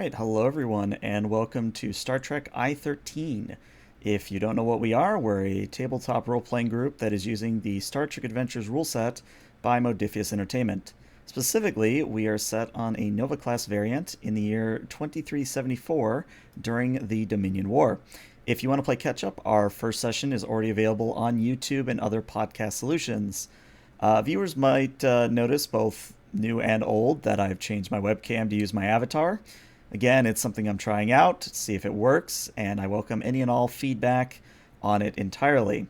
right, hello everyone, and welcome to Star Trek I-13. If you don't know what we are, we're a tabletop role-playing group that is using the Star Trek Adventures rule set by Modifius Entertainment. Specifically, we are set on a Nova-class variant in the year 2374 during the Dominion War. If you want to play catch-up, our first session is already available on YouTube and other podcast solutions. Viewers might notice, both new and old, that I've changed my webcam to use my avatar. Again, it's something I'm trying out to see if it works, and I welcome any and all feedback on it entirely.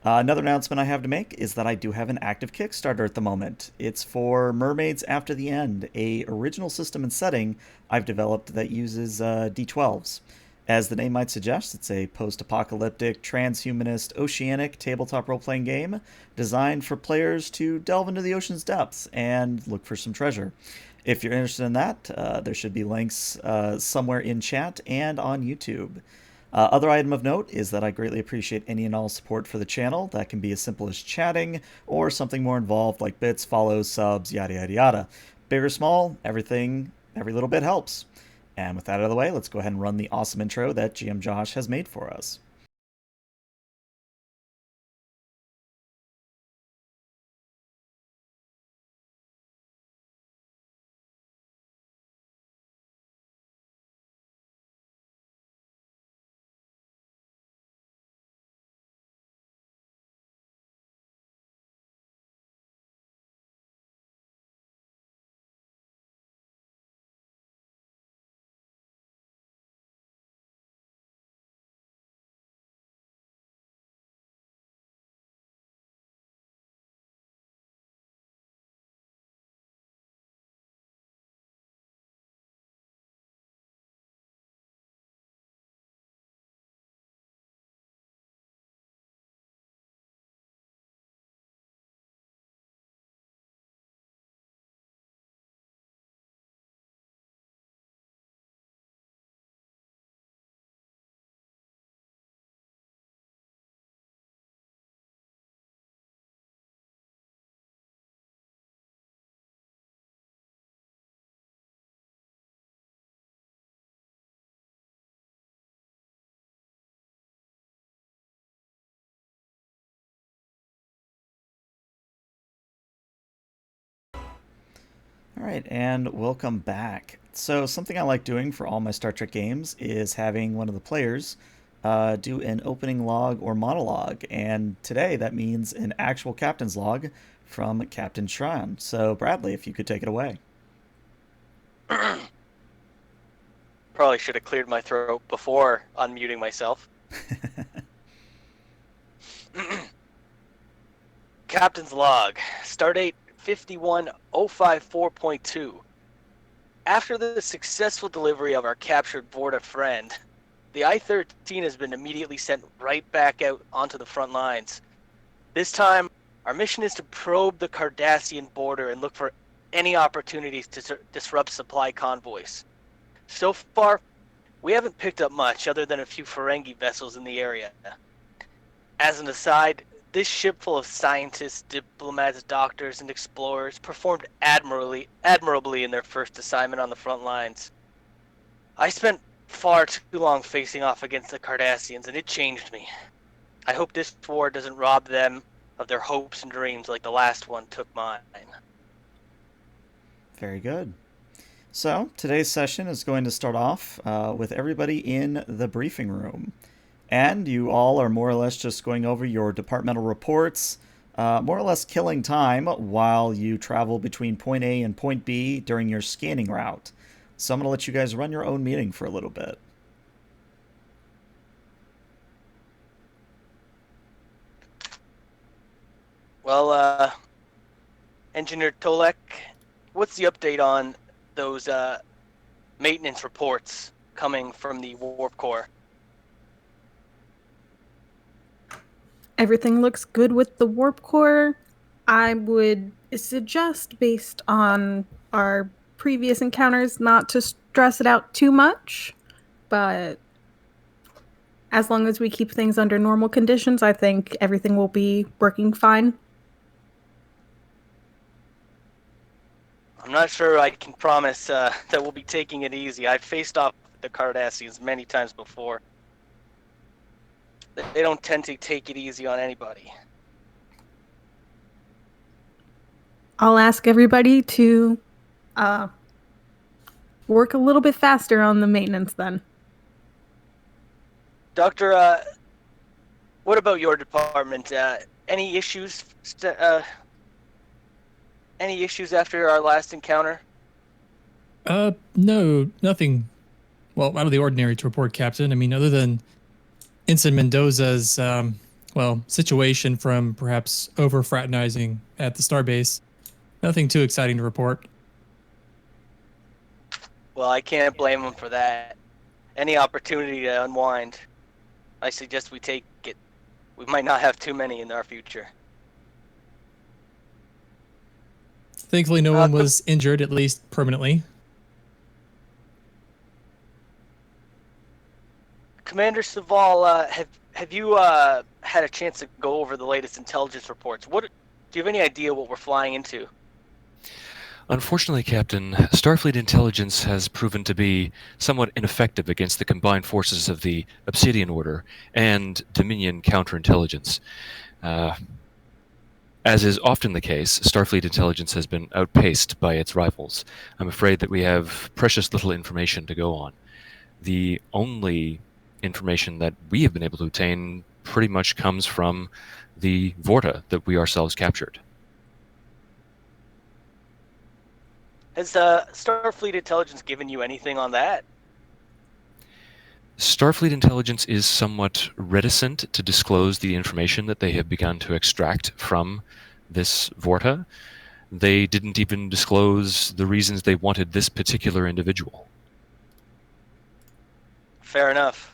Another announcement I have to make is that I do have an active Kickstarter at the moment. It's for Mermaids After the End, a original system and setting I've developed that uses D12s. As the name might suggest, it's a post-apocalyptic, transhumanist, oceanic tabletop role-playing game designed for players to delve into the ocean's depths and look for some treasure. If you're interested in that, there should be links somewhere in chat and on YouTube. Other item of note is that I greatly appreciate any and all support for the channel. That can be as simple as chatting or something more involved like bits, follows, subs, yada yada yada. Big or small, every little bit helps. And with that out of the way, let's go ahead and run the awesome intro that GM Josh has made for us. All right, and welcome back. So, something I like doing for all my Star Trek games is having one of the players do an opening log or monologue, and today that means an actual captain's log from Captain Shran. So, Bradley, if you could take it away. Probably should have cleared my throat before unmuting myself. Captain's log, stardate 51054.2. After the successful delivery of our captured Vorta friend, the I-13 has been immediately sent right back out onto the front lines. This time, our mission is to probe the Cardassian border and look for any opportunities to disrupt supply convoys. So far, we haven't picked up much other than a few Ferengi vessels in the area. As an aside, this ship full of scientists, diplomats, doctors, and explorers performed admirably in their first assignment on the front lines. I spent far too long facing off against the Cardassians, and it changed me. I hope this war doesn't rob them of their hopes and dreams like the last one took mine. Very good. So, today's session is going to start off with everybody in the briefing room. And you all are more or less just going over your departmental reports, more or less killing time while you travel between point A and point B during your scanning route. So I'm going to let you guys run your own meeting for a little bit. Well, Engineer Tolek, what's the update on those maintenance reports coming from the Warp Core? Everything looks good with the warp core. I would suggest, based on our previous encounters, not to stress it out too much. But as long as we keep things under normal conditions, I think everything will be working fine. I'm not sure I can promise that we'll be taking it easy. I've faced off with the Cardassians many times before. They don't tend to take it easy on anybody. I'll ask everybody to work a little bit faster on the maintenance then. Doctor, what about your department? Any issues? Any issues after our last encounter? No, nothing, well, out of the ordinary to report, Captain. I mean, other than Ensign Mendoza's, situation from perhaps over-fraternizing at the starbase, nothing too exciting to report. Well, I can't blame him for that. Any opportunity to unwind, I suggest we take it. We might not have too many in our future. Thankfully, no one was injured, at least permanently. Commander Saval, have you had a chance to go over the latest intelligence reports? Do you have any idea what we're flying into? Unfortunately, Captain, Starfleet intelligence has proven to be somewhat ineffective against the combined forces of the Obsidian Order and Dominion counterintelligence. As is often the case, Starfleet intelligence has been outpaced by its rivals. I'm afraid that we have precious little information to go on. The only information that we have been able to obtain pretty much comes from the Vorta that we ourselves captured. Has Starfleet intelligence given you anything on that? Starfleet intelligence is somewhat reticent to disclose the information that they have begun to extract from this Vorta. They didn't even disclose the reasons they wanted this particular individual. Fair enough.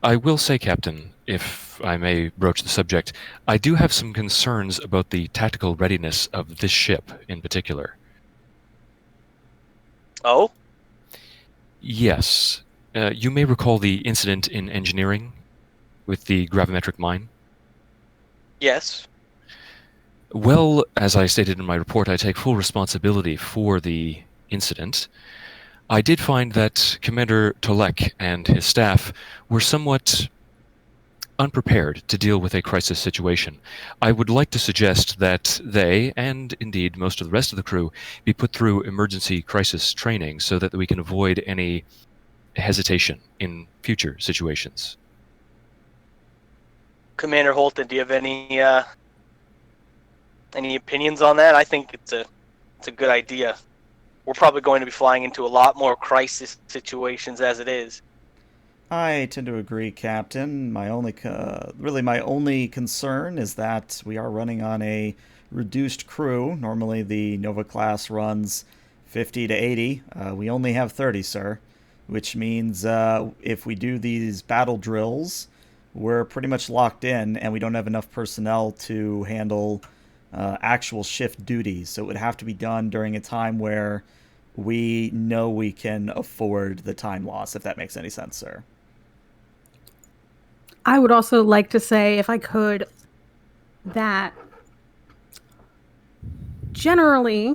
I will say, Captain, if I may broach the subject, I do have some concerns about the tactical readiness of this ship in particular. Oh? Yes. You may recall the incident in engineering with the gravimetric mine? Yes. Well, as I stated in my report, I take full responsibility for the incident. I did find that Commander Tolek and his staff were somewhat unprepared to deal with a crisis situation. I would like to suggest that they, and indeed most of the rest of the crew, be put through emergency crisis training so that we can avoid any hesitation in future situations. Commander Holton, do you have any opinions on that? I think it's a good idea. We're probably going to be flying into a lot more crisis situations as it is. I tend to agree, Captain. My only concern is that we are running on a reduced crew. Normally, the Nova class runs 50 to 80. We only have 30, sir, which means if we do these battle drills, we're pretty much locked in, and we don't have enough personnel to handle actual shift duties. So it would have to be done during a time where we know we can afford the time loss, if that makes any sense, sir. I would also like to say, if I could, that generally,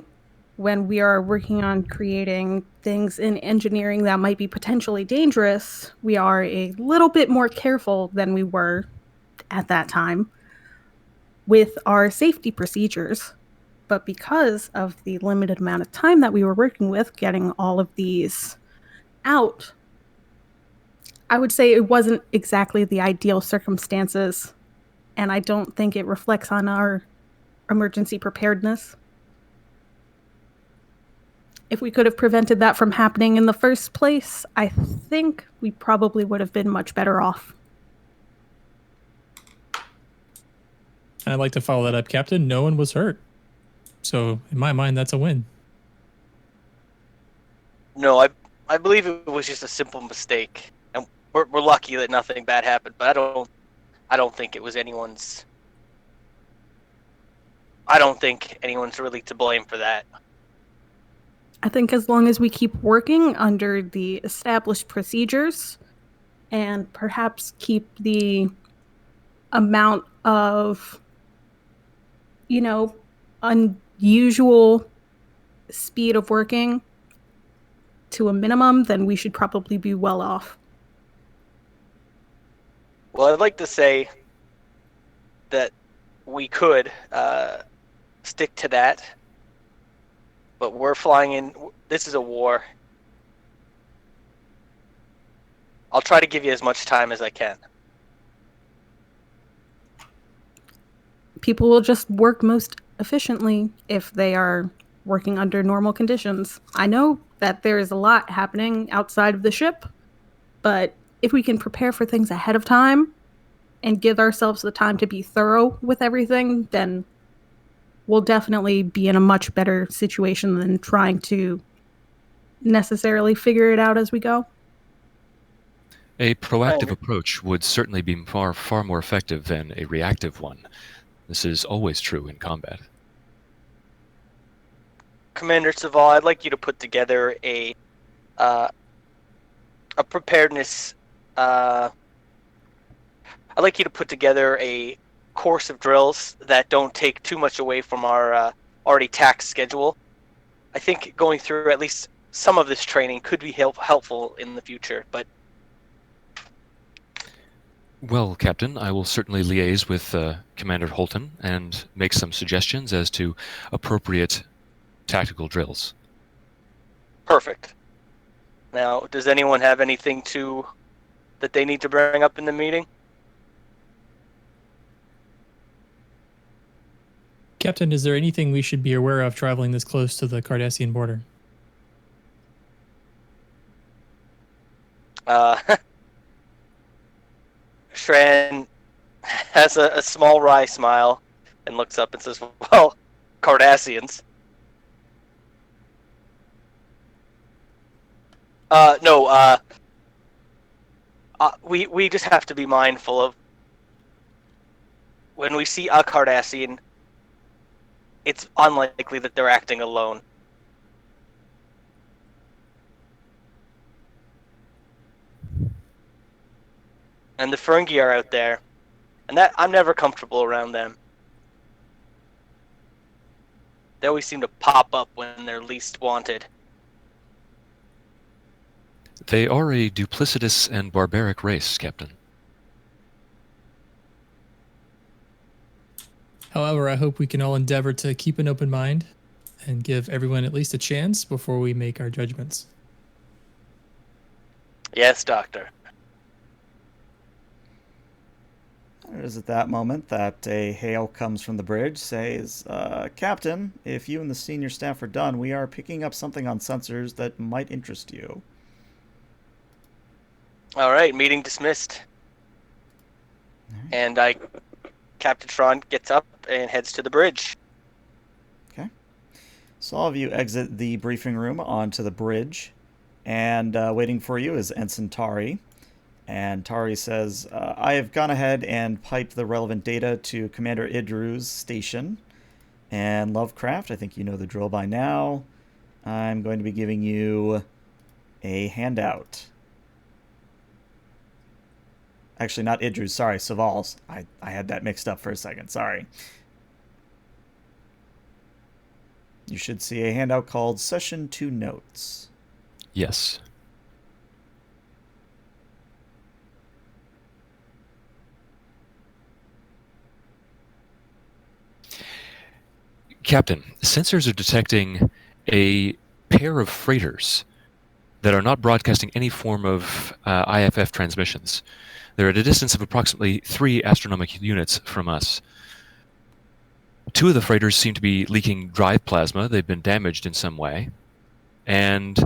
when we are working on creating things in engineering that might be potentially dangerous, we are a little bit more careful than we were at that time with our safety procedures. But because of the limited amount of time that we were working with, getting all of these out, I would say it wasn't exactly the ideal circumstances, and I don't think it reflects on our emergency preparedness. If we could have prevented that from happening in the first place, I think we probably would have been much better off. I'd like to follow that up, Captain. No one was hurt. So, in my mind, that's a win. No, I believe it was just a simple mistake, and we're lucky that nothing bad happened. But I don't think it was anyone's. I don't think anyone's really to blame for that. I think as long as we keep working under the established procedures and perhaps keep the amount of, unusual speed of working to a minimum, then we should probably be well off. Well, I'd like to say that we could stick to that, but we're flying in. This is a war. I'll try to give you as much time as I can. People will just work most efficiently if they are working under normal conditions. I know that there is a lot happening outside of the ship, but if we can prepare for things ahead of time and give ourselves the time to be thorough with everything, then we'll definitely be in a much better situation than trying to necessarily figure it out as we go. A proactive approach would certainly be far more effective than a reactive one. This is always true in combat. Commander Saval, I'd like you to put together a preparedness. I'd like you to put together a course of drills that don't take too much away from our already taxed schedule. I think going through at least some of this training could be helpful in the future, but Well, Captain, I will certainly liaise with Commander Holton and make some suggestions as to appropriate tactical drills. perfect. Now, does anyone have anything that they need to bring up in the meeting? Captain, is there anything we should be aware of traveling this close to the Cardassian border? Shran has a small wry smile and looks up and says, well, Cardassians. No, we just have to be mindful of when we see a Cardassian, it's unlikely that they're acting alone. And the Ferengi are out there, and that I'm never comfortable around them. They always seem to pop up when they're least wanted. They are a duplicitous and barbaric race, Captain. However, I hope we can all endeavor to keep an open mind and give everyone at least a chance before we make our judgments. Yes, Doctor. It is at that moment that a hail comes from the bridge, says, Captain, if you and the senior staff are done, we are picking up something on sensors that might interest you. All right, meeting dismissed. All right. And Captain Tron gets up and heads to the bridge. Okay. So all of you exit the briefing room onto the bridge, and waiting for you is Ensign Tari. And Tari says, I have gone ahead and piped the relevant data to Commander Idru's station. And Lovecraft, I think you know the drill by now. I'm going to be giving you a handout. Actually, not Idru's, sorry, Saval's. I had that mixed up for a second, sorry. You should see a handout called Session 2 Notes. Yes. Captain, sensors are detecting a pair of freighters that are not broadcasting any form of IFF transmissions. They're at a distance of approximately 3 astronomical units from us. 2 of the freighters seem to be leaking drive plasma. They've been damaged in some way. And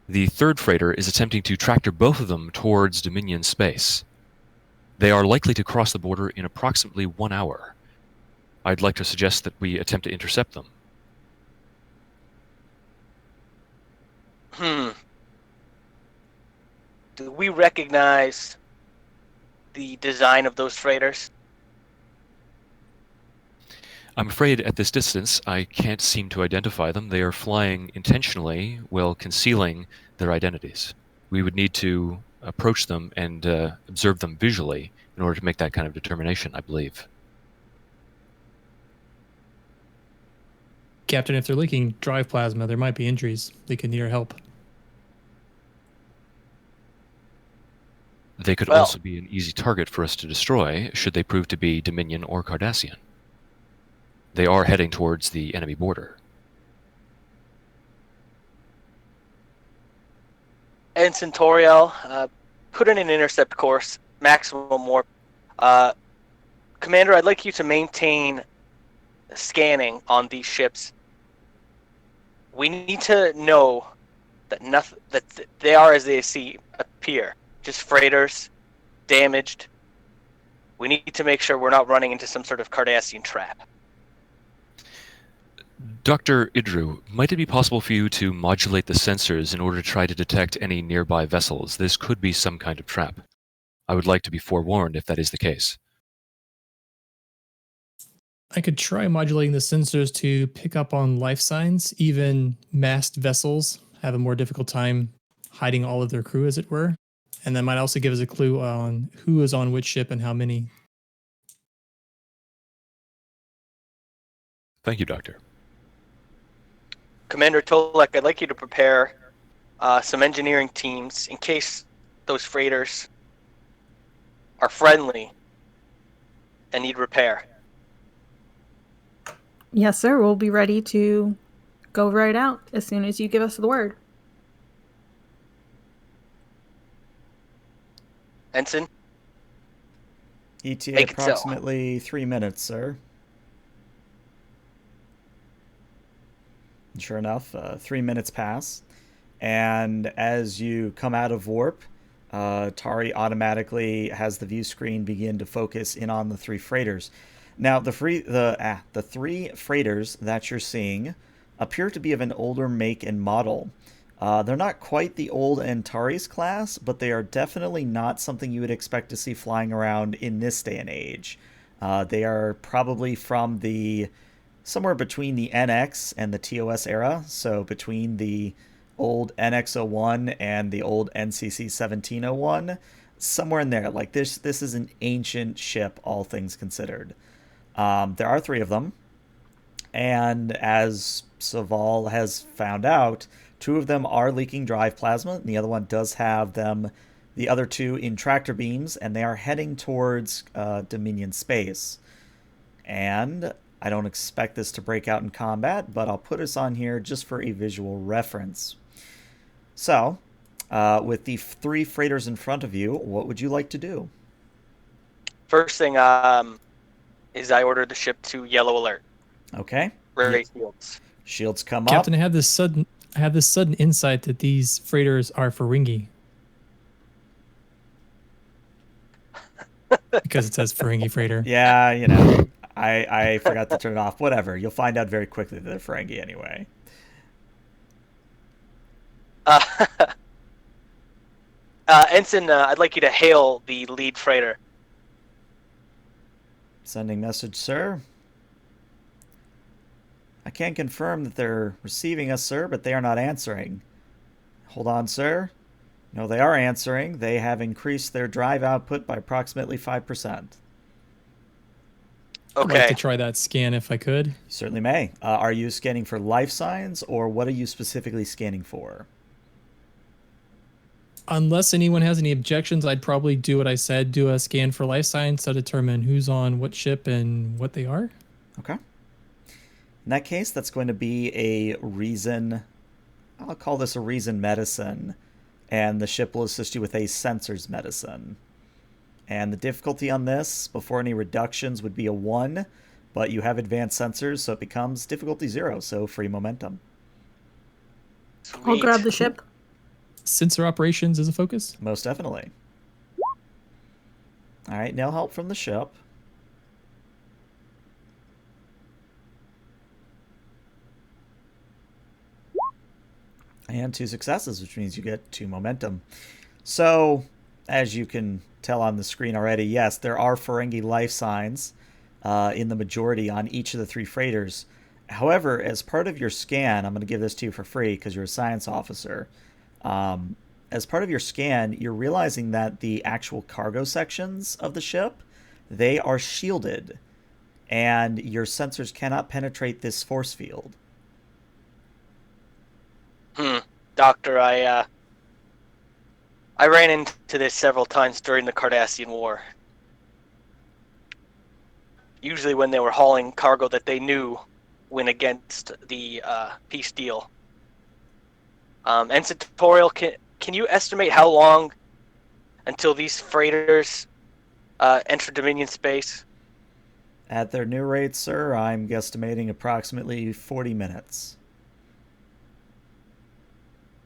the 3rd freighter is attempting to tractor both of them towards Dominion space. They are likely to cross the border in approximately 1 hour. I'd like to suggest that we attempt to intercept them. Do we recognize the design of those freighters? I'm afraid at this distance I can't seem to identify them. They are flying intentionally while concealing their identities. We would need to approach them and observe them visually in order to make that kind of determination, I believe. Captain, if they're leaking drive plasma, there might be injuries. They could need our help. They could Well- also be an easy target for us to destroy should they prove to be Dominion or Cardassian. They are heading towards the enemy border. Ensign Toriel, put in an intercept course, maximum warp. Commander, I'd like you to maintain scanning on these ships. We need to know that they are as they appear, just freighters, damaged. We need to make sure we're not running into some sort of Cardassian trap. Dr. Idru, might it be possible for you to modulate the sensors in order to try to detect any nearby vessels? This could be some kind of trap. I would like to be forewarned if that is the case. I could try modulating the sensors to pick up on life signs. Even masked vessels have a more difficult time hiding all of their crew, as it were. And that might also give us a clue on who is on which ship and how many. Thank you, Doctor. Commander Tolek, I'd like you to prepare some engineering teams in case those freighters are friendly and need repair. Yes, sir. We'll be ready to go right out as soon as you give us the word. Ensign? ETA Make it so. approximately 3 minutes, sir. And sure enough, 3 minutes pass, and as you come out of warp, Tari automatically has the view screen begin to focus in on the three freighters. Now, the three freighters that you're seeing appear to be of an older make and model. They're not quite the old Antares class, but they are definitely not something you would expect to see flying around in this day and age. They are probably from somewhere between the NX and the TOS era, so between the old NX-01 and the old NCC-1701, somewhere in there. Like this is an ancient ship, all things considered. There are three of them, and as Saval has found out, two of them are leaking drive plasma, and the other one does have the other two in tractor beams, and they are heading towards Dominion space. And I don't expect this to break out in combat, but I'll put us on here just for a visual reference. So, with the three freighters in front of you, what would you like to do? First thing is I ordered the ship to yellow alert. Okay. Ray shields. Shields come Captain, up. I have this sudden insight that these freighters are Ferengi. Because it says Ferengi freighter. Yeah, I forgot to turn it off. Whatever. You'll find out very quickly that they're Ferengi anyway. Ensign, I'd like you to hail the lead freighter. Sending message, sir. I can't confirm that they're receiving us, sir, but they are not answering. Hold on, sir. No, they are answering. They have increased their drive output by approximately 5%. I'd Okay. like to try that scan if I could. You certainly may. Are you scanning for life signs, or what are you specifically scanning for? Unless anyone has any objections, I'd probably do what I said, do a scan for life signs to determine who's on what ship and what they are. Okay. In that case, that's going to be a reason. I'll call this a reason medicine, and the ship will assist you with a sensors medicine. And the difficulty on this, before any reductions, would be a 1, but you have advanced sensors, so it becomes difficulty 0, so free momentum. I'll Sweet. grab the ship. Sensor operations is a focus. Most definitely. All right, now help from the ship. And 2 successes, which means you get 2 momentum. So, as you can tell on the screen already, yes, there are Ferengi life signs in the majority on each of the 3 freighters. However, as part of your scan, I'm going to give this to you for free because you're a science officer. As part of your scan, you're realizing that the actual cargo sections of the ship, they are shielded, and your sensors cannot penetrate this force field. Doctor, I ran into this several times during the Cardassian War. Usually when they were hauling cargo that they knew went against the peace deal. Ensign Toriel, can you estimate how long until these freighters enter Dominion space? At their new rate, sir, I'm guesstimating approximately 40 minutes.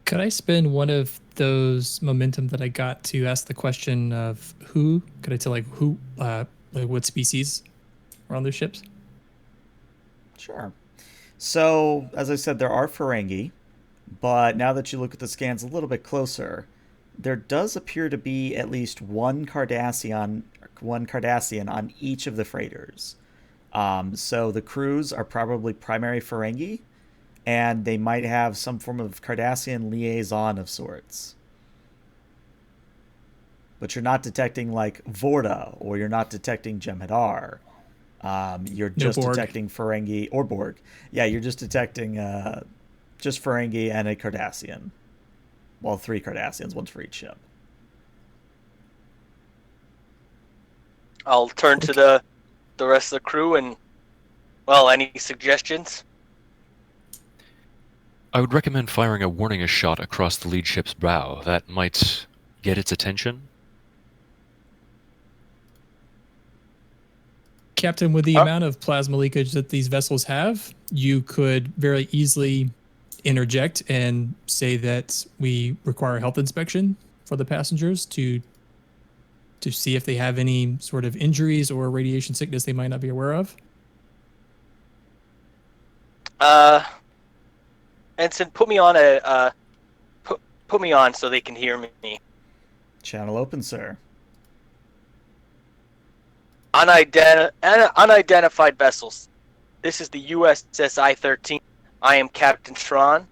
Could I spend one of those momentum that I got to ask the question of who? Could I tell who, what species are on those ships? Sure. So, as I said, there are Ferengi, but now that you look at the scans a little bit closer, there does appear to be at least one Cardassian on each of the freighters. So the crews are probably primary Ferengi, and they might have some form of Cardassian liaison of sorts. But you're not detecting like Vorta, or you're not detecting Jem'Hadar. You're just detecting Ferengi or Borg. Yeah, you're just detecting just Ferengi and a Cardassian. Well, 3 Cardassians, one's for each ship. I'll turn to the rest of the crew and, well, any suggestions? I would recommend firing a warning shot across the lead ship's bow. That might get its attention. Captain, with the amount of plasma leakage that these vessels have, you could very easily interject and say that we require a health inspection for the passengers to see if they have any sort of injuries or radiation sickness they might not be aware of. Ensign, put me on put me on so they can hear me. Channel open, sir. Unidentified vessels. This is the U.S.S. I-13. I am Captain Tron.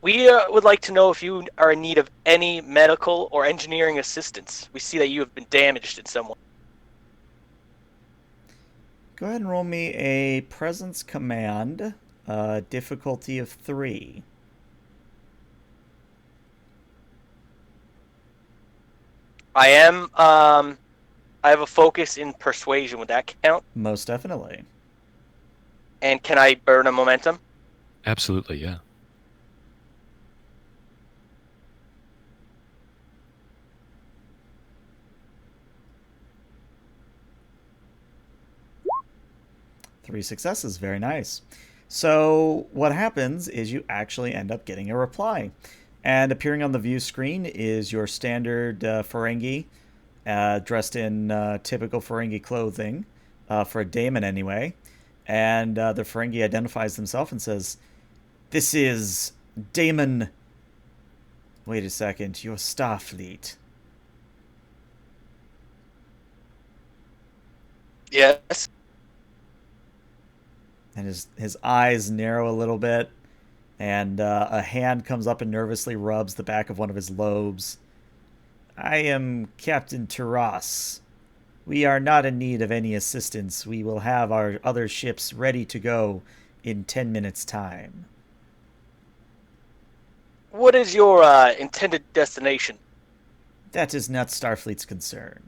We would like to know if you are in need of any medical or engineering assistance. We see that you have been damaged in some way. Go ahead and roll me a presence command, difficulty of 3. I am, I have a focus in persuasion. Would that count? Most definitely. And can I burn a momentum? Absolutely, yeah. Three successes, very nice. So what happens is you actually end up getting a reply. And appearing on the view screen is your standard Ferengi, dressed in typical Ferengi clothing, for a daemon anyway. And the Ferengi identifies himself and says, "This is Daemon." Wait a second, your Starfleet. Yes. And his eyes narrow a little bit, and a hand comes up and nervously rubs the back of one of his lobes. "I am Captain Taras. We are not in need of any assistance. We will have our other ships ready to go in 10 minutes' time." What is your intended destination? That is not Starfleet's concern.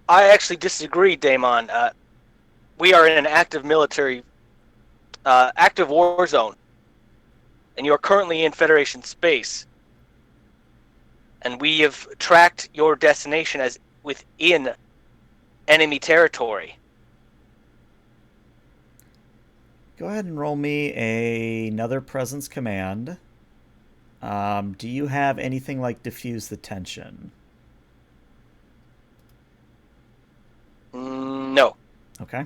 I actually disagree, Daemon. We are in an active active war zone, and you are currently in Federation space. And we have tracked your destination as within enemy territory. Go ahead and roll me another presence command. Do you have anything like diffuse the tension? No. Okay.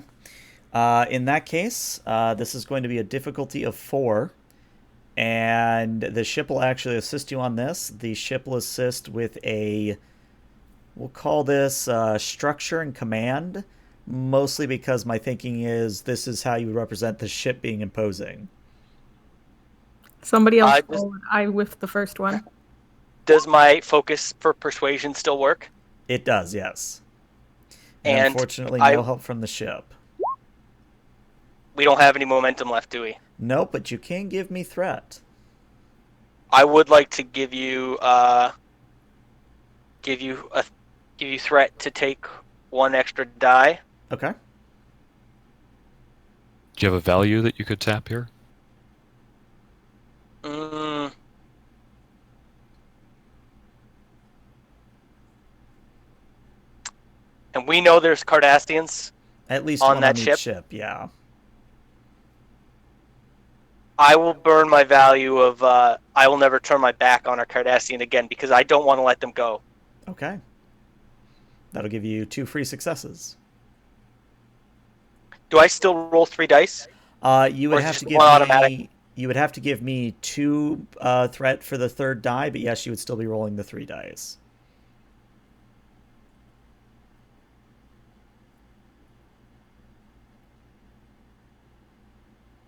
In that case, this is going to be a difficulty of 4. And the ship will actually assist you on this. The ship will assist with we'll call this structure and command. Mostly because my thinking is this is how you represent the ship being imposing. Somebody else I whiffed the first one. Does my focus for persuasion still work? It does, yes. And unfortunately, no help from the ship. We don't have any momentum left, do we? Nope, but you can give me threat. I would like to give you threat to take one extra die. Okay. Do you have a value that you could tap here? Mm. And we know there's Cardassians At least on one that on each ship, yeah. I will burn my value of I will never turn my back on our Cardassian again because I don't want to let them go. Okay. That'll give you 2 free successes. Do I still roll 3 dice? You Or would is it have just to give one me. automatic? You would have to give me 2 threat for the third die, but yes, you would still be rolling the 3 dice.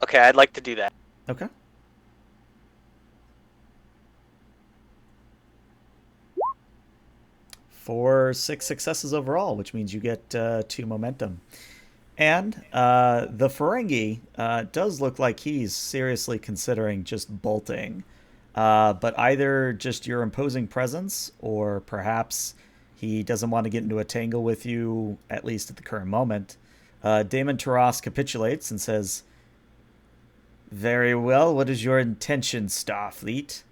Okay, I'd like to do that. Okay. For 6 successes overall, which means you get 2 momentum. And the Ferengi does look like he's seriously considering just bolting. But either just your imposing presence, or perhaps he doesn't want to get into a tangle with you, at least at the current moment. Damon Taras capitulates and says, "Very well, what is your intention, Starfleet?"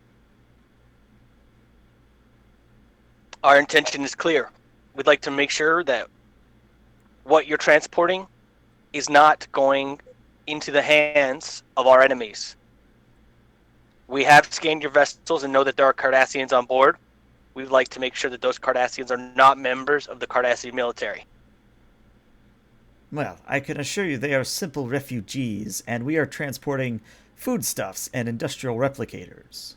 Our intention is clear. We'd like to make sure that what you're transporting is not going into the hands of our enemies. We have scanned your vessels and know that there are Cardassians on board. We'd like to make sure that those Cardassians are not members of the Cardassian military. Well, I can assure you they are simple refugees, and we are transporting foodstuffs and industrial replicators.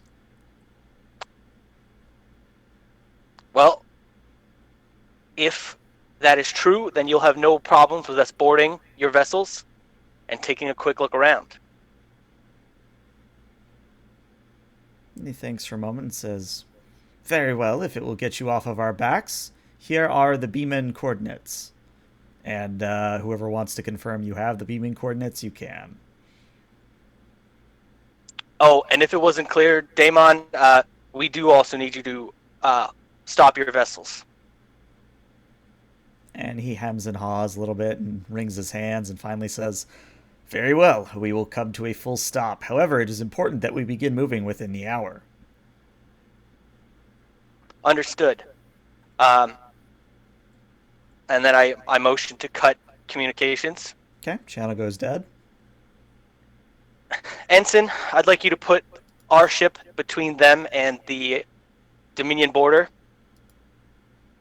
Well, if that is true, then you'll have no problems with us boarding your vessels and taking a quick look around. He thinks for a moment and says, "Very well, if it will get you off of our backs, here are the beam-in coordinates." And whoever wants to confirm you have the beam-in coordinates, you can. Oh, and if it wasn't clear, Damon, we do also need you to stop your vessels. And he hems and haws a little bit and wrings his hands and finally says, "Very well, we will come to a full stop. However, it is important that we begin moving within the hour." Understood. And then I motion to cut communications. Okay, channel goes dead. Ensign, I'd like you to put our ship between them and the Dominion border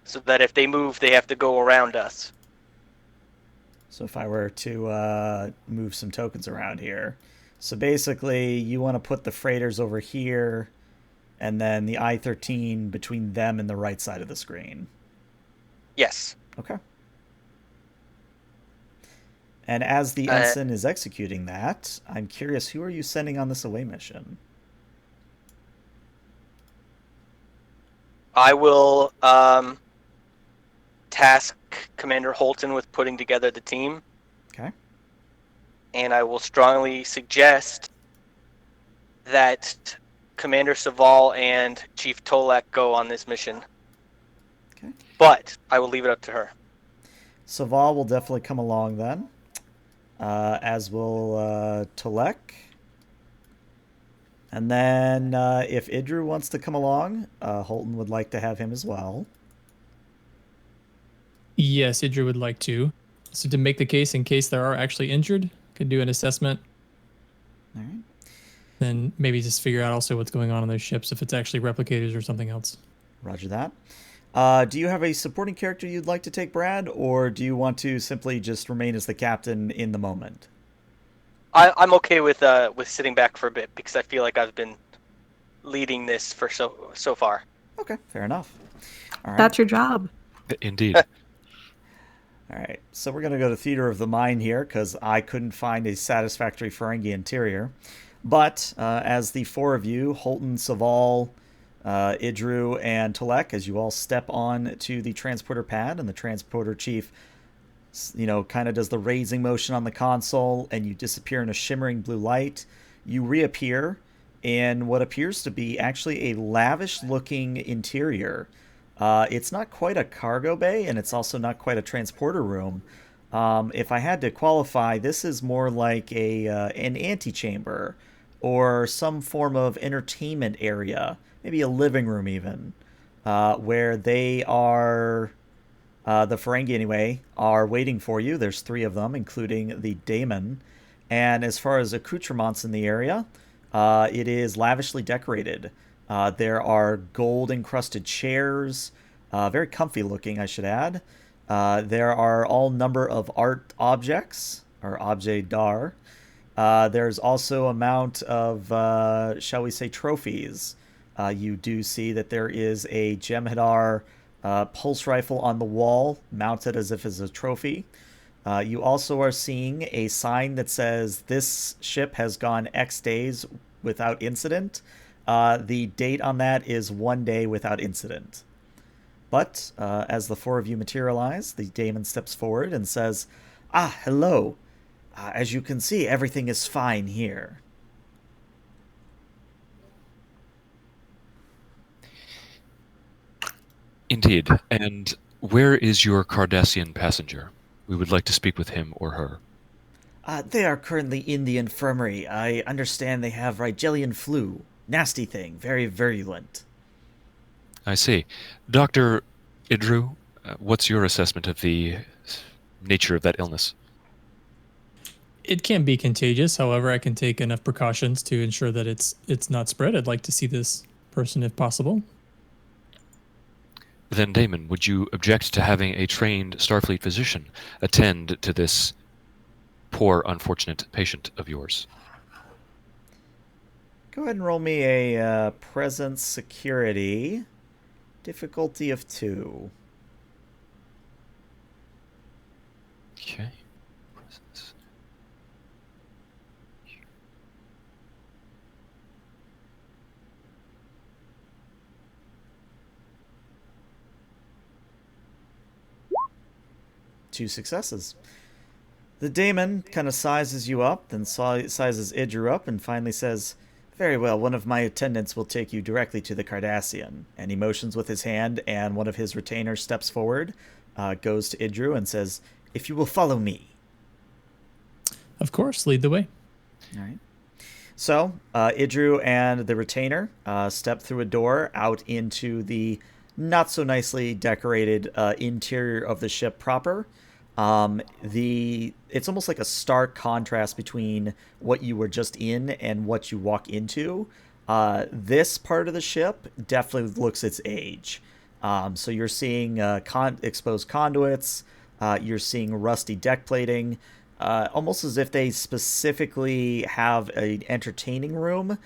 so that if they move, they have to go around us. So if I were to move some tokens around here. So basically, you want to put the freighters over here, and then the I-13 between them and the right side of the screen. Yes. Okay. And as the ensign is executing that, I'm curious, who are you sending on this away mission? I will task Commander Holton with putting together the team. Okay. And I will strongly suggest that Commander Saval and Chief Tolek go on this mission. Okay. But I will leave it up to her. Saval will definitely come along then, as will Tolek. And then if Idru wants to come along, Holton would like to have him as well. Yes, Idra would like to. So to make the case in case there are actually injured, could do an assessment. All right. Then maybe just figure out also what's going on those ships, if it's actually replicators or something else. Roger that. Do you have a supporting character you'd like to take, Brad, or do you want to simply just remain as the captain in the moment? I'm okay with sitting back for a bit because I feel like I've been leading this for so far. Okay, fair enough. All right. That's your job. Indeed. All right, so we're going to go to Theater of the Mind here because I couldn't find a satisfactory Ferengi interior. But as the 4 of you, Holton, Saval, Idru, and Tolek, as you all step on to the transporter pad, and the transporter chief kind of does the raising motion on the console, and you disappear in a shimmering blue light. You reappear in what appears to be actually a lavish looking interior. It's not quite a cargo bay, and it's also not quite a transporter room. If I had to qualify, this is more like an antechamber or some form of entertainment area, maybe a living room even, where they are the Ferengi, anyway, are waiting for you. There's three of them, including the daemon. And as far as accoutrements in the area, it is lavishly decorated. There are gold encrusted chairs, very comfy looking, I should add. There are all number of art objects, or objet d'art. There's also amount of, shall we say, trophies. You do see that there is a Jem'Hadar pulse rifle on the wall, mounted as if as a trophy. You also are seeing a sign that says this ship has gone X days without incident. The date on that is 1 day without incident. But as the four of you materialize, the daemon steps forward and says, "Ah, hello. As you can see, everything is fine here." Indeed. And where is your Cardassian passenger? We would like to speak with him or her. They are currently in the infirmary. I understand they have Rigelian flu. Nasty thing, very virulent. I see. Dr. Idru, what's your assessment of the nature of that illness? It can be contagious. However, I can take enough precautions to ensure that it's not spread. I'd like to see this person if possible. Then, Damon, would you object to having a trained Starfleet physician attend to this poor, unfortunate patient of yours? Go ahead and roll me a presence security. Difficulty of 2. Okay. Presence. 2 successes. The daemon kind of sizes you up, then sizes Idru up, and finally says, "Very well, one of my attendants will take you directly to the Cardassian." And he motions with his hand, and one of his retainers steps forward, goes to Idru, and says, "If you will follow me." Of course, lead the way. All right. So, Idru and the retainer step through a door out into the not so nicely decorated interior of the ship proper. It's almost like a stark contrast between what you were just in and what you walk into. This part of the ship definitely looks its age. So you're seeing exposed conduits. You're seeing rusty deck plating. Almost as if they specifically have an entertaining room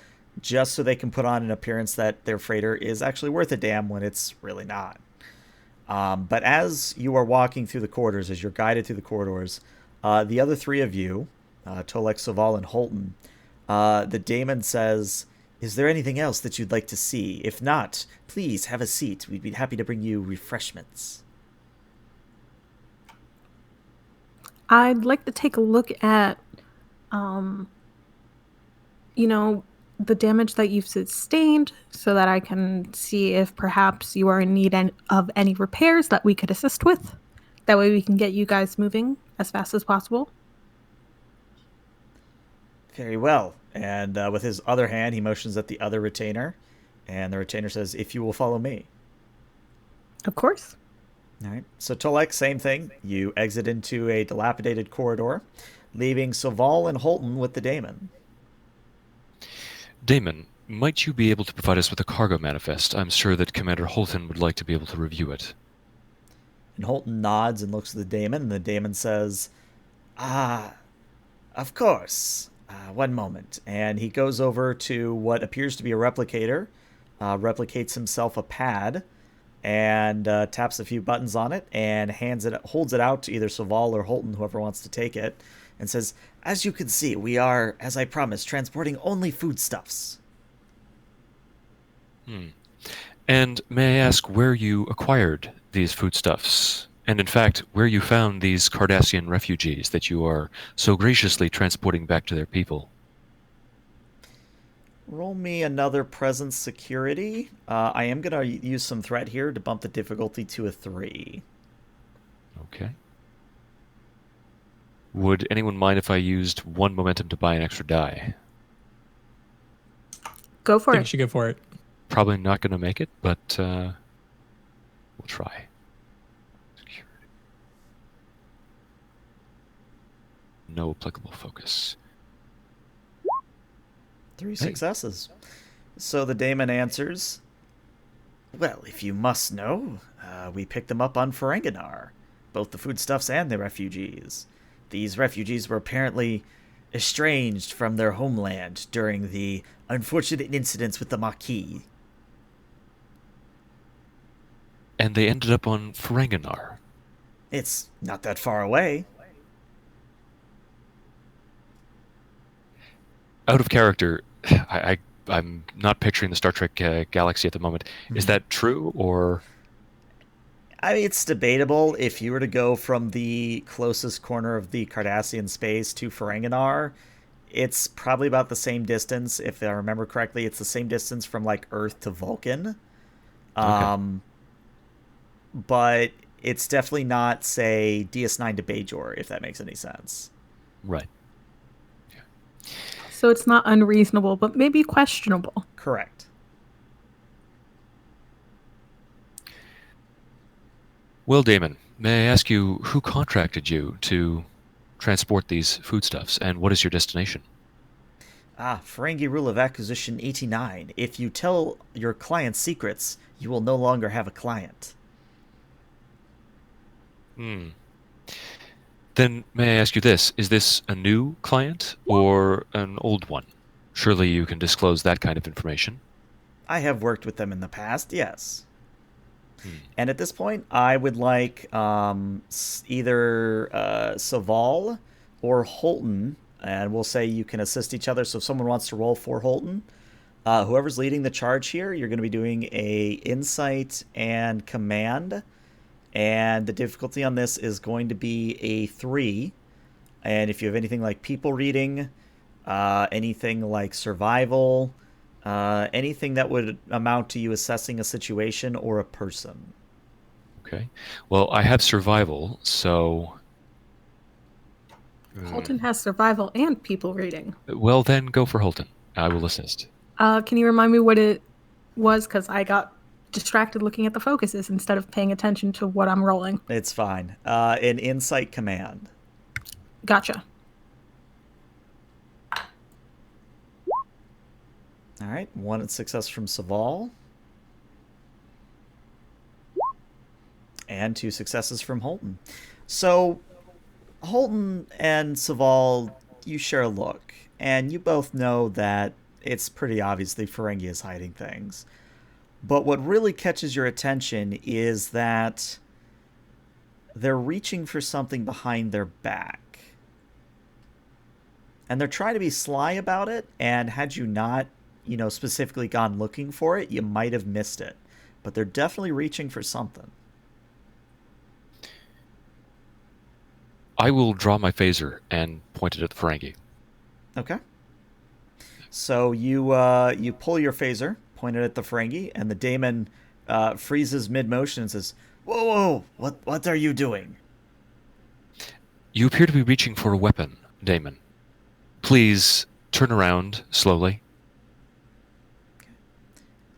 just so they can put on an appearance that their freighter is actually worth a damn when it's really not. But as you are walking through the corridors, as you're guided through the corridors, the other three of you, Tolek, Soval, and Holton, the daemon says, "Is there anything else that you'd like to see? If not, please have a seat. We'd be happy to bring you refreshments." I'd like to take a look at, the damage that you've sustained so that I can see if perhaps you are in need of any repairs that we could assist with. That way we can get you guys moving as fast as possible. Very well. And with his other hand, he motions at the other retainer. And the retainer says, "If you will follow me." Of course. All right. So Tolek, same thing. You exit into a dilapidated corridor, leaving Soval and Holton with the daemon. Damon, might you be able to provide us with a cargo manifest? I'm sure that Commander Holton would like to be able to review it. And Holton nods and looks at the daemon, and the daemon says, "Of course. One moment." And he goes over to what appears to be a replicator, replicates himself a pad, and taps a few buttons on it, and holds it out to either Soval or Holton, whoever wants to take it, and says, "As you can see, we are, as I promised, transporting only foodstuffs." And may I ask where you acquired these foodstuffs and in fact, where you found these Cardassian refugees that you are so graciously transporting back to their people. Roll me another presence security. I am going to use some threat here to bump the difficulty to a 3. Okay. Would anyone mind if I used 1 momentum to buy an extra die? Go I for think you it. should go for it. Probably not going to make it, but we'll try. Security. No applicable focus. 3 successes. So the daemon answers, "Well, if you must know, we picked them up on Ferenginar, both the foodstuffs and the refugees. These refugees were apparently estranged from their homeland during the unfortunate incidents with the Maquis." And they ended up on Ferenginar. "It's not that far away." Out of character, I'm not picturing the Star Trek galaxy at the moment. Is that true, or? I mean, it's debatable. If you were to go from the closest corner of the Cardassian space to Ferenginar, it's probably about the same distance. If I remember correctly, it's the same distance from like Earth to Vulcan. Okay. But it's definitely not, say, DS9 to Bajor, if that makes any sense. Right. So it's not unreasonable, but maybe questionable. Correct. Well, Damon, may I ask you who contracted you to transport these foodstuffs, and what is your destination? Ferengi Rule of Acquisition 89. If you tell your client's secrets, you will no longer have a client. Then may I ask you this, is this a new client or an old one? Surely you can disclose that kind of information. I have worked with them in the past, yes. And at this point, I would like either Saval or Holton, and we'll say you can assist each other. So if someone wants to roll for Holton, whoever's leading the charge here, you're going to be doing a insight and command, and the difficulty on this is going to be a 3. And if you have anything like people reading, anything like survival, anything that would amount to you assessing a situation or a person. Okay. Well, I have survival, so... Holton has survival and people reading. Well, then go for Holton. I will assist. Can you remind me what it was? Because I got distracted looking at the focuses instead of paying attention to what I'm rolling. It's fine. An insight command. Gotcha. All right, 1 success from Saval. And 2 successes from Holton. So, Holton and Saval, you share a look, and you both know that it's pretty obviously Ferengi is hiding things. But what really catches your attention is that they're reaching for something behind their back. And they're trying to be sly about it, and had you not, specifically gone looking for it, you might have missed it. But they're definitely reaching for something. I will draw my phaser and point it at the Ferengi. Okay. So you pull your phaser, point it at the Ferengi, and the daemon freezes mid-motion and says, "Whoa, what are you doing?" You appear to be reaching for a weapon, Damon. Please turn around slowly.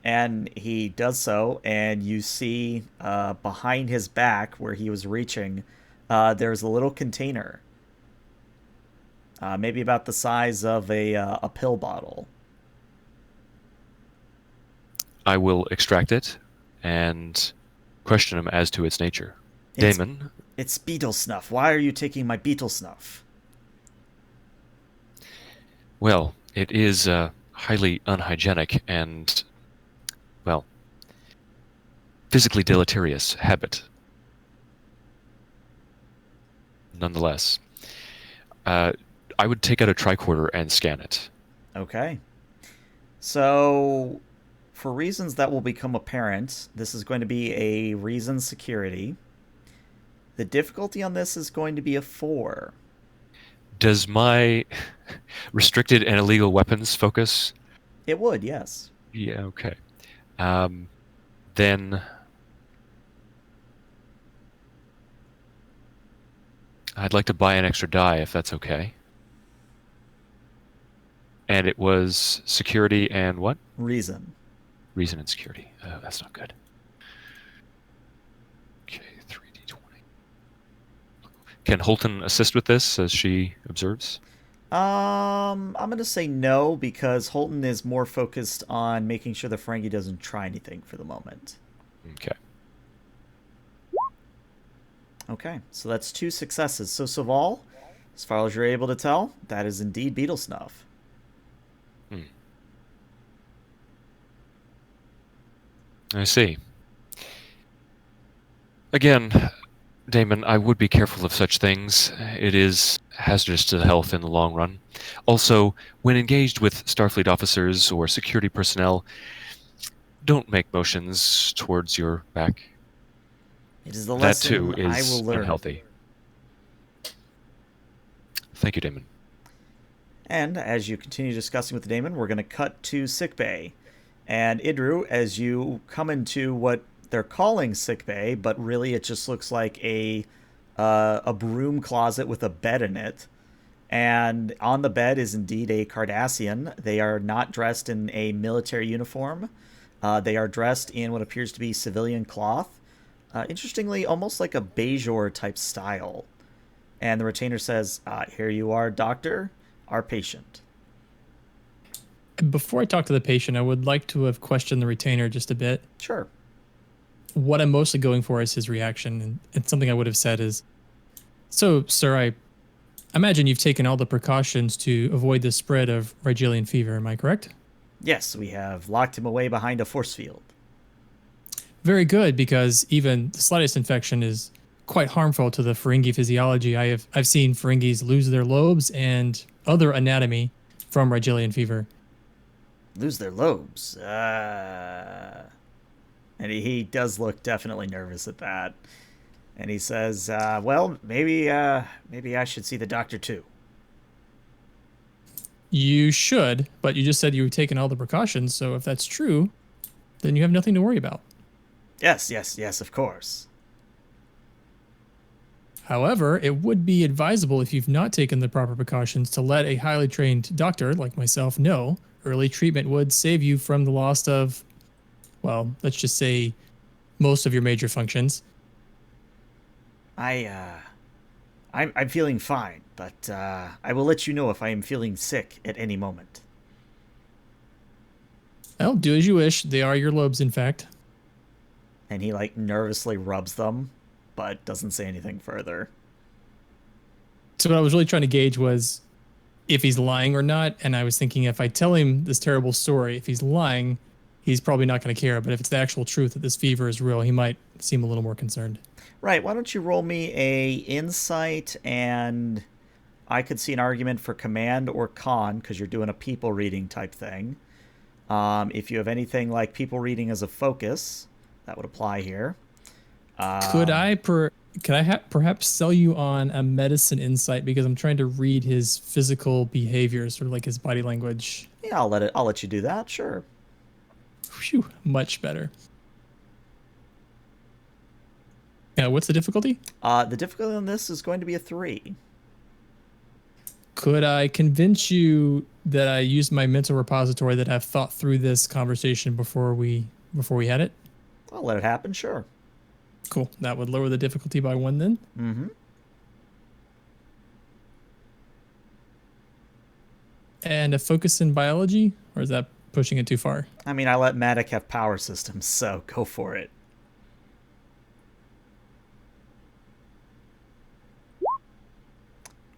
And he does so, and you see behind his back, where he was reaching, there's a little container. Maybe about the size of a pill bottle. I will extract it and question him as to its nature. Damon? It's beetle snuff. Why are you taking my beetle snuff? Well, it is highly unhygienic and, well, physically deleterious habit. Nonetheless, I would take out a tricorder and scan it. Okay. So, for reasons that will become apparent, this is going to be a reason security. The difficulty on this is going to be a 4. Does my restricted and illegal weapons focus? It would, yes. Yeah, okay. Then I'd like to buy an extra die if that's okay. And it was security and what? Reason. Reason and security. That's not good. Okay, 3d20. Can Holton assist with this as she observes? I'm going to say no because Holton is more focused on making sure the Ferengi doesn't try anything for the moment. Okay. Okay, so that's 2 successes. So, Saval, as far as you're able to tell, that is indeed beetle snuff. I see. Again, Damon, I would be careful of such things. It is hazardous to the health in the long run. Also, when engaged with Starfleet officers or security personnel, don't make motions towards your back. It is the That too lesson I is will learn. unhealthy. Thank you, Damon. And as you continue discussing with Damon, we're going to cut to sickbay. And Idru, as you come into what they're calling sickbay, but really it just looks like a broom closet with a bed in it. And on the bed is indeed a Cardassian. They are not dressed in a military uniform. They are dressed in what appears to be civilian cloth. Interestingly, almost like a Bajor type style. And the retainer says, "Here you are, doctor, our patient." Before I talk to the patient, I would like to have questioned the retainer just a bit. Sure. What I'm mostly going for is his reaction, and something I would have said is, "So, sir, I imagine you've taken all the precautions to avoid the spread of Rigelian fever, am I correct?" Yes, we have locked him away behind a force field. Very good, because even the slightest infection is quite harmful to the Ferengi physiology. I've seen Ferengis lose their lobes and other anatomy from Rigelian fever. Lose their lobes. And he does look definitely nervous at that. And he says, well, maybe I should see the doctor too. You should, but you just said you were taking all the precautions, so if that's true, then you have nothing to worry about. Yes, of course. However, it would be advisable if you've not taken the proper precautions to let a highly trained doctor like myself know. Early treatment would save you from the loss of, well, let's just say most of your major functions. I'm feeling fine, but I will let you know if I am feeling sick at any moment. Well, do as you wish. They are your lobes, in fact. And he nervously rubs them, but doesn't say anything further. So what I was really trying to gauge was if he's lying or not, and I was thinking if I tell him this terrible story, if he's lying, he's probably not going to care. But if it's the actual truth that this fever is real, he might seem a little more concerned. Right, why don't you roll me a insight, and I could see an argument for command or con, because you're doing a people reading type thing. If you have anything like people reading as a focus, that would apply here. Could I perhaps sell you on a medicine insight, because I'm trying to read his physical behavior, sort of like his body language? Yeah, I'll let you do that, sure. Phew, much better. What's the difficulty? The difficulty on this is going to be a 3. Could I convince you that I used my mental repository, that I've thought through this conversation before we had it? I'll let it happen, sure. Cool. That would lower the difficulty by 1 then. Mm-hmm. And a focus in biology, or is that pushing it too far? I mean, I let Matic have power systems, so go for it.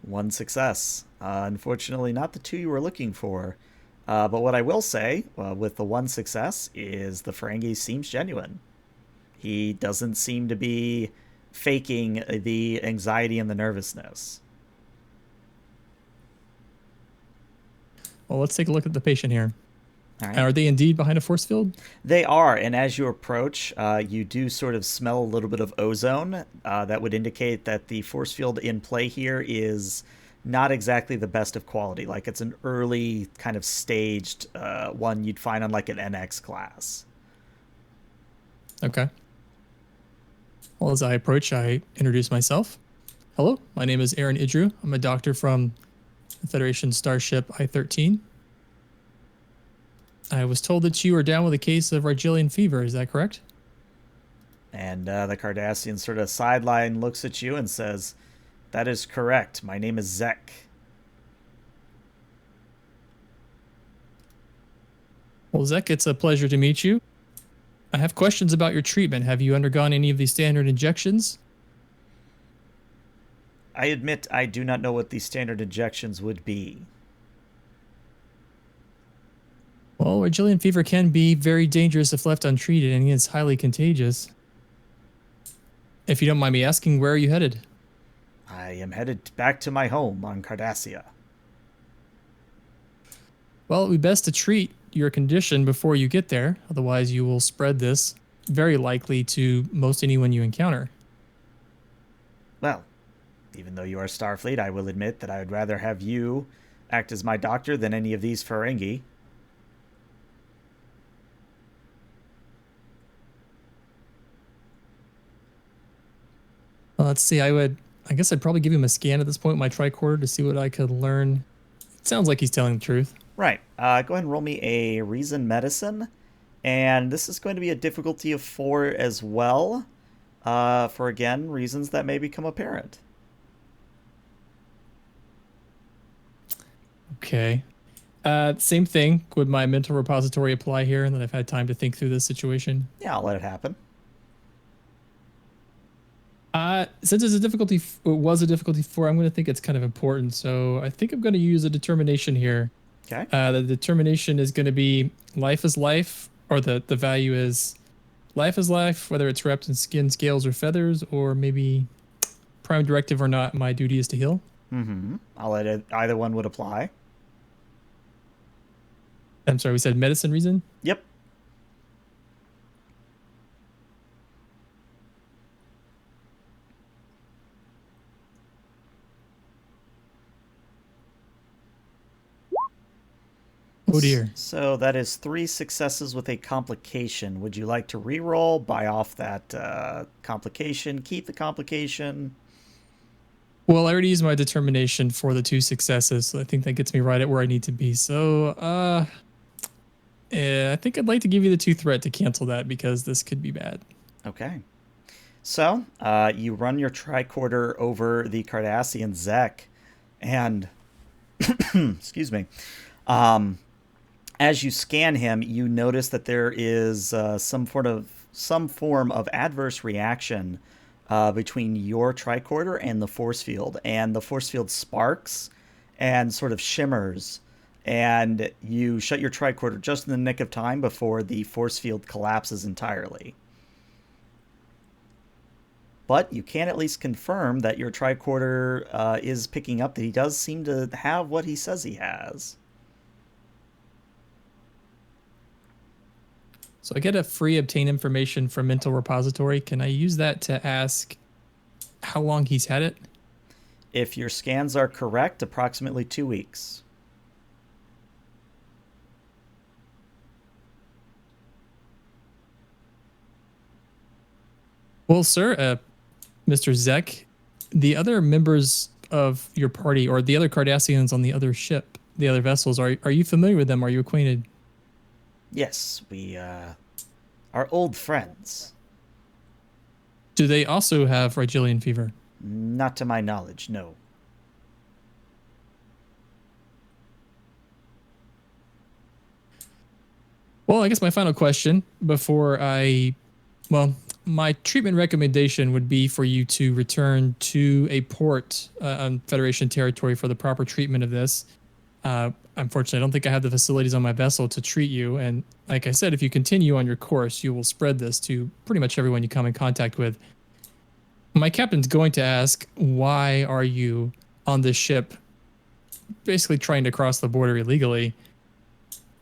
One success. Unfortunately, not the 2 you were looking for. But what I will say, with the 1 success, is the Ferengi seems genuine. He doesn't seem to be faking the anxiety and the nervousness. Well, let's take a look at the patient here. All right. And are they indeed behind a force field? They are, and as you approach, you do sort of smell a little bit of ozone. That would indicate that the force field in play here is not exactly the best of quality. Like it's an early kind of staged one you'd find on like an NX class. Okay. Well, as I approach, I introduce myself. Hello, my name is Aaron Idrew. I'm a doctor from the Federation starship I-13. I was told that you are down with a case of Rigelian fever. Is that correct? And the Cardassian sort of sideline looks at you and says, "That is correct. My name is Zek." Well, Zek, it's a pleasure to meet you. I have questions about your treatment. Have you undergone any of these standard injections? I admit I do not know what the standard injections would be. Well, Rigelian fever can be very dangerous if left untreated, and it's highly contagious. If you don't mind me asking, where are you headed? I am headed back to my home on Cardassia. Well, it would be best to treat your condition before you get there. Otherwise, you will spread this very likely to most anyone you encounter. Well, even though you are Starfleet, I will admit that I would rather have you act as my doctor than any of these Ferengi. Well, let's see. I guess I'd probably give him a scan at this point, my tricorder, to see what I could learn. It sounds like he's telling the truth. Right. Go ahead and roll me a Reason Medicine. And this is going to be a difficulty of 4 as well. For, again, reasons that may become apparent. Okay. Same thing. Would my mental repository apply here, and that I've had time to think through this situation? Yeah, I'll let it happen. Since it's it was a difficulty 4, I'm going to think it's kind of important. So I think I'm going to use a determination here. Okay. The determination is going to be life is life, or the value is life is life, whether it's wrapped in skin, scales, or feathers, or maybe prime directive or not, my duty is to heal. Mm-hmm. I'll let it, either one would apply. I'm sorry, we said medicine reason? Yep. Oh dear. So that is 3 successes with a complication. Would you like to re-roll, buy off that complication, keep the complication? Well, I already used my determination for the 2 successes, so I think that gets me right at where I need to be. So, I think I'd like to give you the 2 threat to cancel that, because this could be bad. Okay. So, you run your tricorder over the Cardassian Zek, and, excuse me, as you scan him, you notice that there is some form of adverse reaction between your tricorder and the force field, and the force field sparks and sort of shimmers, and you shut your tricorder just in the nick of time before the force field collapses entirely. But you can at least confirm that your tricorder is picking up that he does seem to have what he says he has. So I get a free obtain information from mental repository. Can I use that to ask how long he's had it? If your scans are correct, approximately 2 weeks. Well, sir, Mr. Zek, the other members of your party, or the other Cardassians on the other ship, the other vessels, are you familiar with them? Are you acquainted? Yes, we are old friends. Do they also have Rigelian fever? Not to my knowledge, no. Well, I guess my final question before my treatment recommendation would be for you to return to a port on Federation territory for the proper treatment of this. Unfortunately, I don't think I have the facilities on my vessel to treat you. And like I said, if you continue on your course, you will spread this to pretty much everyone you come in contact with. My captain's going to ask, why are you on this ship basically trying to cross the border illegally?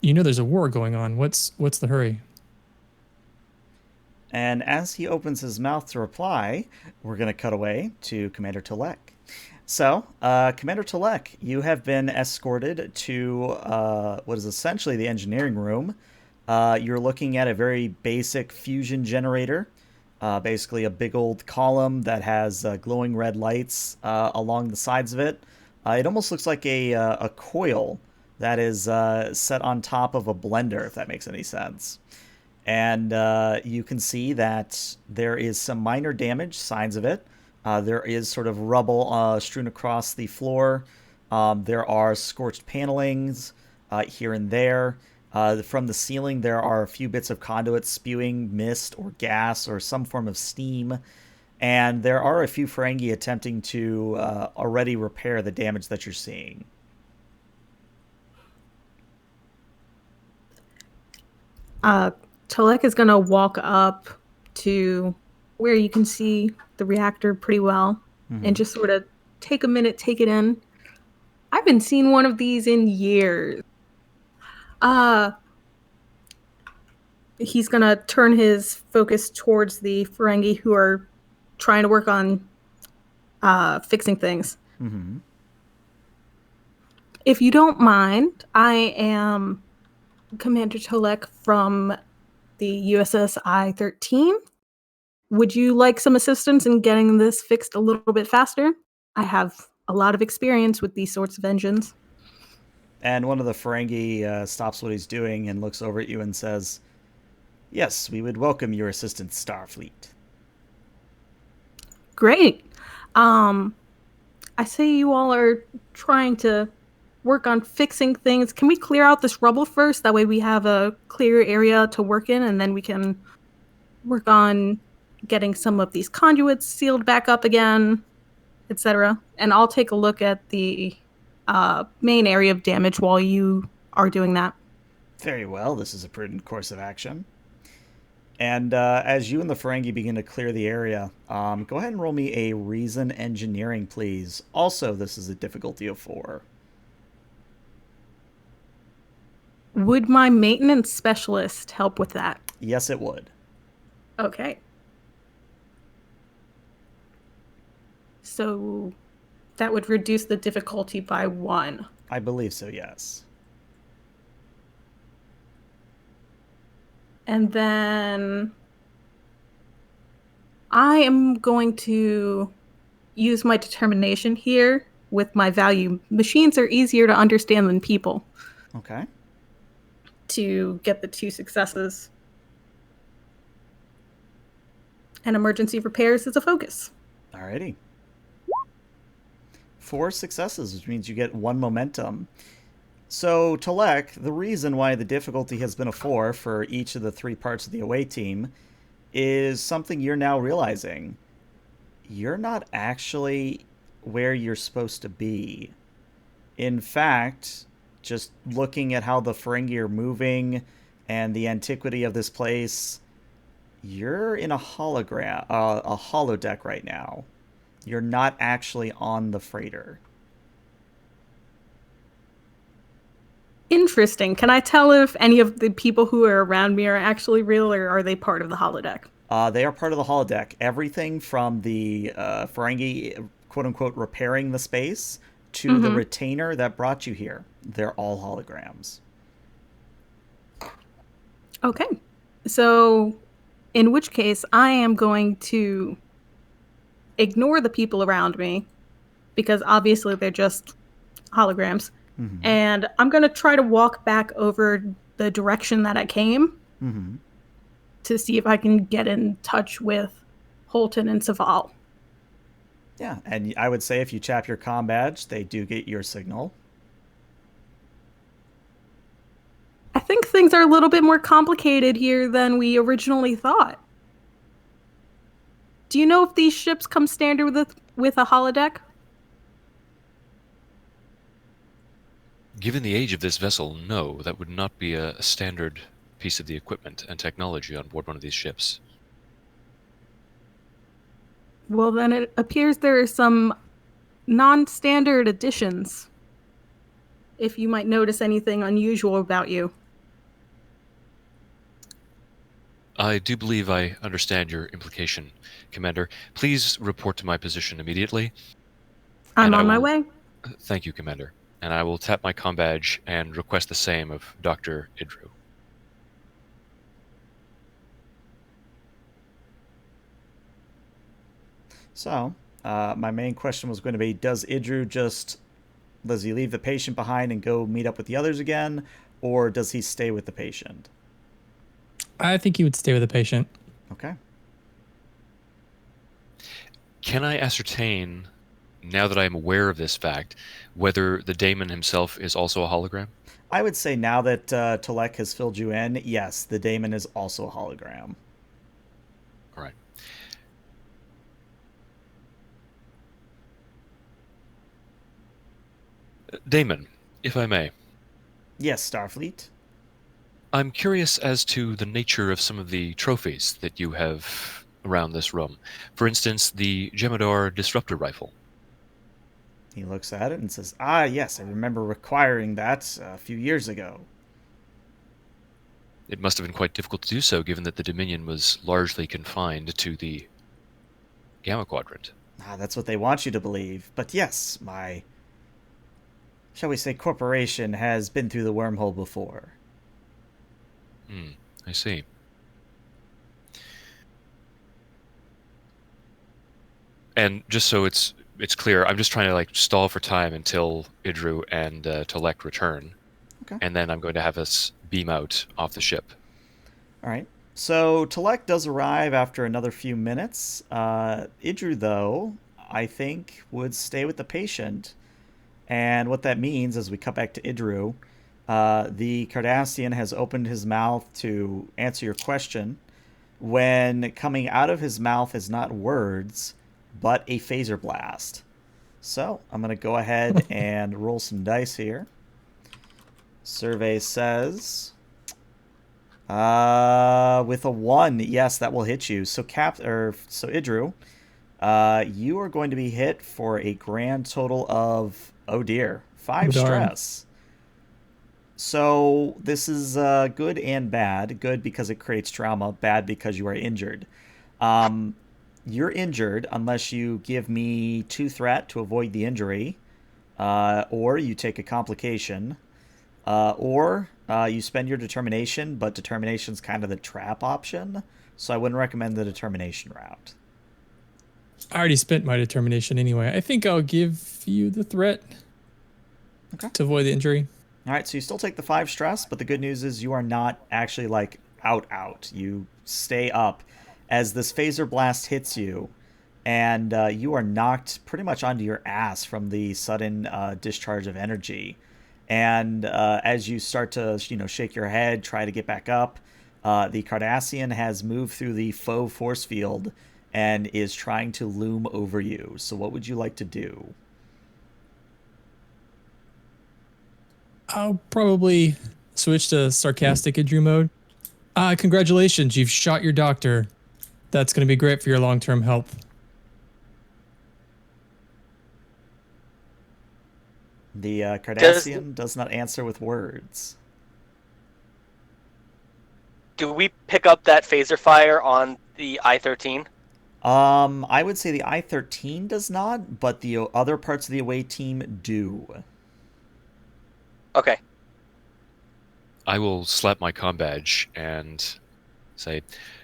You know there's a war going on. What's the hurry? And as he opens his mouth to reply, we're going to cut away to Commander Telek. So, Commander Telek, you have been escorted to what is essentially the engineering room. You're looking at a very basic fusion generator, basically a big old column that has glowing red lights along the sides of it. It almost looks like a coil that is set on top of a blender, if that makes any sense. And you can see that there is some minor damage, signs of it. There is sort of rubble strewn across the floor. There are scorched panelings here and there. From the ceiling, there are a few bits of conduit spewing mist or gas or some form of steam. And there are a few Ferengi attempting to already repair the damage that you're seeing. Telek is going to walk up to where you can see the reactor pretty well and just sort of take a minute, take it in. I haven't seen one of these in years. He's going to turn his focus towards the Ferengi who are trying to work on fixing things. Mm-hmm. If you don't mind, I am Commander Telek from the U.S.S. I-13. Would you like some assistance in getting this fixed a little bit faster? I have a lot of experience with these sorts of engines. And one of the Ferengi stops what he's doing and looks over at you and says, "Yes, we would welcome your assistance, Starfleet." Great. I say you all are trying to work on fixing things. Can we clear out this rubble first? That way we have a clear area to work in, and then we can work on getting some of these conduits sealed back up again, etc. And I'll take a look at the main area of damage while you are doing that. Very well, this is a prudent course of action. And as you and the Ferengi begin to clear the area, go ahead and roll me a Reason Engineering, please. Also, this is a difficulty of 4. Would my maintenance specialist help with that? Yes, it would. Okay. So that would reduce the difficulty by 1. I believe so, yes. And then I am going to use my determination here with my value. Machines are easier to understand than people. Okay. To get the 2 successes. And emergency repairs is a focus. Alrighty. 4 successes, which means you get 1 momentum. So, Telek, the reason why the difficulty has been a 4 for each of the 3 parts of the away team is something you're now realizing. You're not actually where you're supposed to be. In fact, just looking at how the Ferengi are moving and the antiquity of this place, you're in a holodeck right now. You're not actually on the freighter. Interesting. Can I tell if any of the people who are around me are actually real, or are they part of the holodeck? They are part of the holodeck. Everything from the Ferengi, quote-unquote, repairing the space to the retainer that brought you here. They're all holograms. Okay. So, in which case, I am going to ignore the people around me, because obviously they're just holograms. And I'm going to try to walk back over the direction that I came to see if I can get in touch with Holton and Saval. Yeah, and I would say if you tap your comm badge, they do get your signal. I think things are a little bit more complicated here than we originally thought. Do you know if these ships come standard with a holodeck? Given the age of this vessel, no, that would not be a standard piece of the equipment and technology on board one of these ships. Well, then it appears there are some non-standard additions. If you might notice anything unusual about you. I do believe I understand your implication, Commander. Please report to my position immediately. I'm and I on my will way. Thank you, Commander. And I will tap my comm badge and request the same of Dr. Idru. So, my main question was going to be, does he leave the patient behind and go meet up with the others again, or does he stay with the patient? I think he would stay with the patient. Okay. Can I ascertain, now that I am aware of this fact, whether the daemon himself is also a hologram? I would say now that Telek has filled you in, yes, the daemon is also a hologram. All right. Daemon, if I may. Yes, Starfleet. I'm curious as to the nature of some of the trophies that you have around this room. For instance, the Jemadar Disruptor Rifle. He looks at it and says, "Ah, yes, I remember requiring that a few years ago." It must have been quite difficult to do so, given that the Dominion was largely confined to the Gamma Quadrant. Ah, that's what they want you to believe. But yes, my, shall we say, corporation has been through the wormhole before. I see. And just so it's clear, I'm just trying to stall for time until Idru and Telek return, Okay. and then I'm going to have us beam out off the ship. All right. So Telek does arrive after another few minutes. Idru, though, I think would stay with the patient. And what that means, as we cut back to Idru, the Cardassian has opened his mouth to answer your question, when coming out of his mouth is not words, but a phaser blast. So I'm going to go ahead and roll some dice here. Survey says, with a 1, yes, that will hit you. So Idru, you are going to be hit for a grand total of, oh dear, 5 stress. So this is good and bad. Good because it creates trauma. Bad because you are injured. You're injured unless you give me 2 threat to avoid the injury, or you take a complication, or you spend your determination, but determination's kind of the trap option, so I wouldn't recommend the determination route. I already spent my determination anyway. I think I'll give you the threat to avoid the injury. All right, so you still take the 5 stress, but the good news is you are not actually out. You stay up as this phaser blast hits you, and you are knocked pretty much onto your ass from the sudden discharge of energy. And as you start to shake your head, try to get back up, the Cardassian has moved through the faux force field and is trying to loom over you. So what would you like to do? I'll probably switch to sarcastic Idru mode. Congratulations, you've shot your doctor. That's going to be great for your long-term health. The Cardassian does not answer with words. Do we pick up that phaser fire on the I-13? I would say the I-13 does not, but the other parts of the away team do. Okay. I will slap my comm badge and say,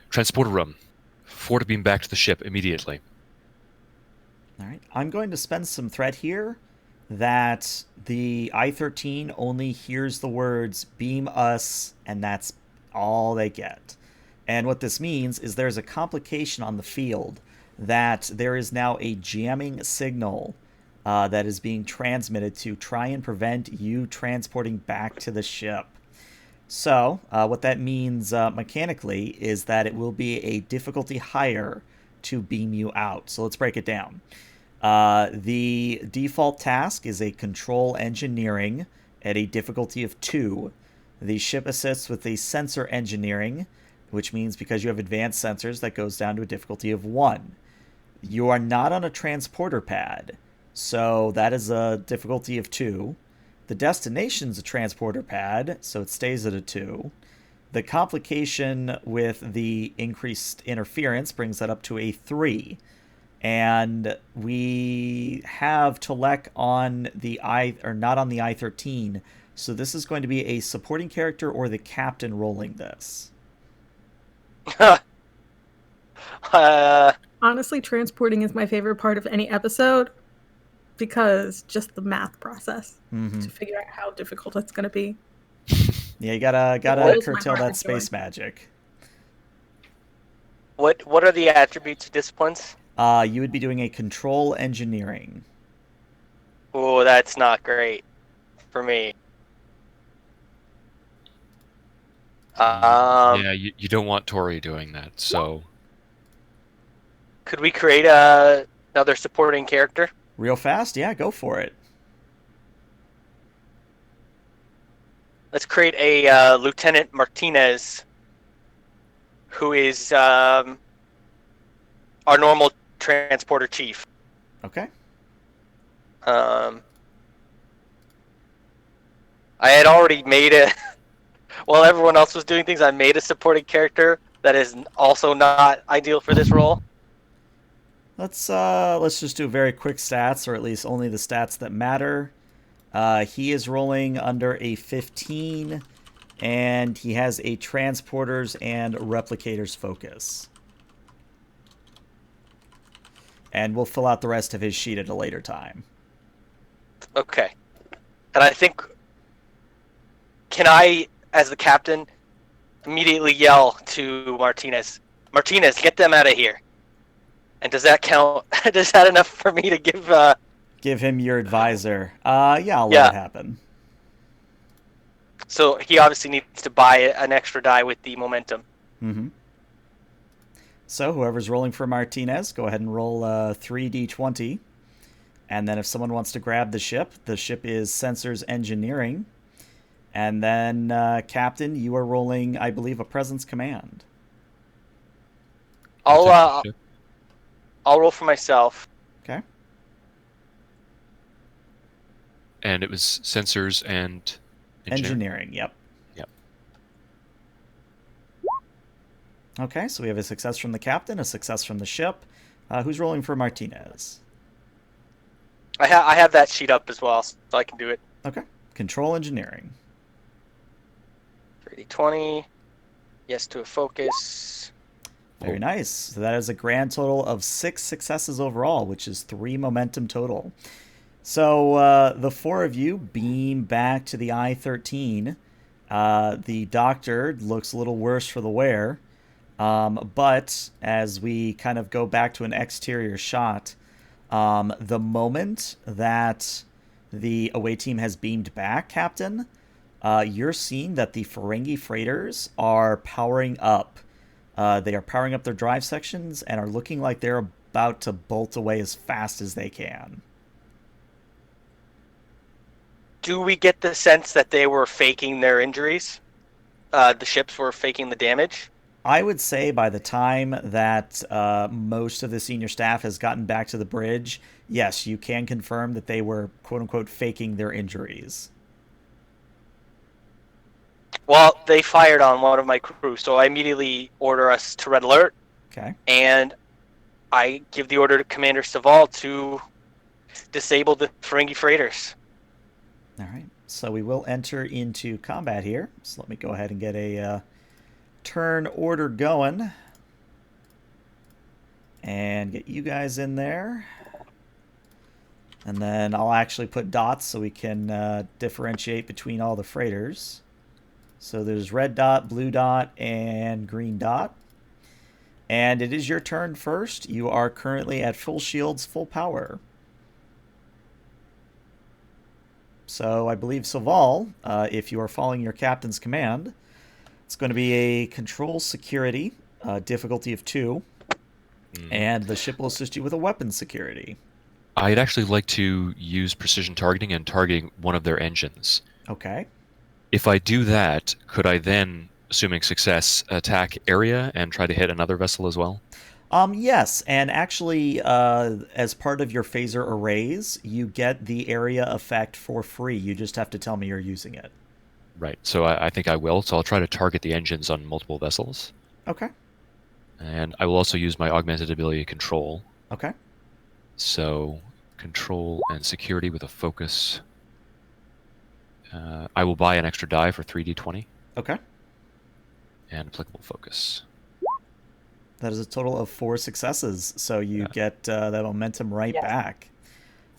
transporter room, 4 to beam back to the ship immediately. All right. I'm going to spend some threat here that the I-13 only hears the words beam us, and that's all they get. And what this means is there's a complication on the field, that there is now a jamming signal that is being transmitted to try and prevent you transporting back to the ship. So what that means mechanically is that it will be a difficulty higher to beam you out. So let's break it down. The default task is a control engineering at a difficulty of 2. The ship assists with a sensor engineering, which means because you have advanced sensors, that goes down to a difficulty of 1. You are not on a transporter pad, so that is a difficulty of 2. The destination's a transporter pad, so it stays at a 2. The complication with the increased interference brings that up to a 3. And we have Telek on the not on the I-13. So this is going to be a supporting character or the captain rolling this. Honestly, transporting is my favorite part of any episode because just the math process to figure out how difficult it's going to be. Yeah, you gotta Boils my curtail heart that with space joy. magic. What are the attributes of disciplines? You would be doing a control engineering. Oh, that's not great for me. Yeah, you don't want Tori doing that, so... Could we create another supporting character? Real fast? Yeah, go for it. Let's create a Lieutenant Martinez, who is our normal transporter chief. Okay. I had already made a... While everyone else was doing things, I made a supporting character that is also not ideal for this role. Let's just do very quick stats, or at least only the stats that matter. He is rolling under a 15, and he has a transporters and replicators focus. And we'll fill out the rest of his sheet at a later time. Okay. And I think... Can I, as the captain, immediately yell to Martinez, "Martinez, get them out of here"? And does that count? Is that enough for me to give... Give him your advisor. Yeah, I'll let it happen. So he obviously needs to buy an extra die with the momentum. Mm-hmm. So whoever's rolling for Martinez, go ahead and roll 3d20. And then if someone wants to grab the ship is Sensors Engineering. And then, Captain, you are rolling, I believe, a Presence Command. I'll roll for myself. Okay. And it was Sensors and... Engineering, yep. Yep. Okay, so we have a success from the captain, a success from the ship. Who's rolling for Martinez? I have that sheet up as well, so I can do it. Okay. Control engineering. 3d20. Yes to a focus. Very nice. So that is a grand total of 6 successes overall, which is 3 momentum total. So the 4 of you beam back to the I-13. The doctor looks a little worse for the wear. But as we kind of go back to an exterior shot, the moment that the away team has beamed back, Captain, you're seeing that the Ferengi freighters are powering up. They are powering up their drive sections and are looking like they're about to bolt away as fast as they can. Do we get the sense that they were faking their injuries? The ships were faking the damage? I would say by the time that most of the senior staff has gotten back to the bridge, yes, you can confirm that they were, quote-unquote, faking their injuries. Well, they fired on one of my crew, so I immediately order us to red alert. Okay. And I give the order to Commander Saval to disable the Ferengi freighters. All right. So we will enter into combat here. So let me go ahead and get a turn order going. And get you guys in there. And then I'll actually put dots so we can differentiate between all the freighters. So there's red dot, blue dot, and green dot. And it is your turn first. You are currently at full shields, full power. So I believe Saval, if you are following your captain's command, it's going to be a control security, difficulty of 2. And the ship will assist you with a weapons security. I'd actually like to use precision targeting and targeting one of their engines. Okay. If I do that, could I then, assuming success, attack area and try to hit another vessel as well? Yes, and actually, as part of your phaser arrays, you get the area effect for free. You just have to tell me you're using it. Right. So I think I will. So I'll try to target the engines on multiple vessels. Okay. And I will also use my augmented ability control. Okay. So control and security with a focus. I will buy an extra die for 3d20 Okay. and applicable focus. That is a total of 4 successes. So you get that momentum right back.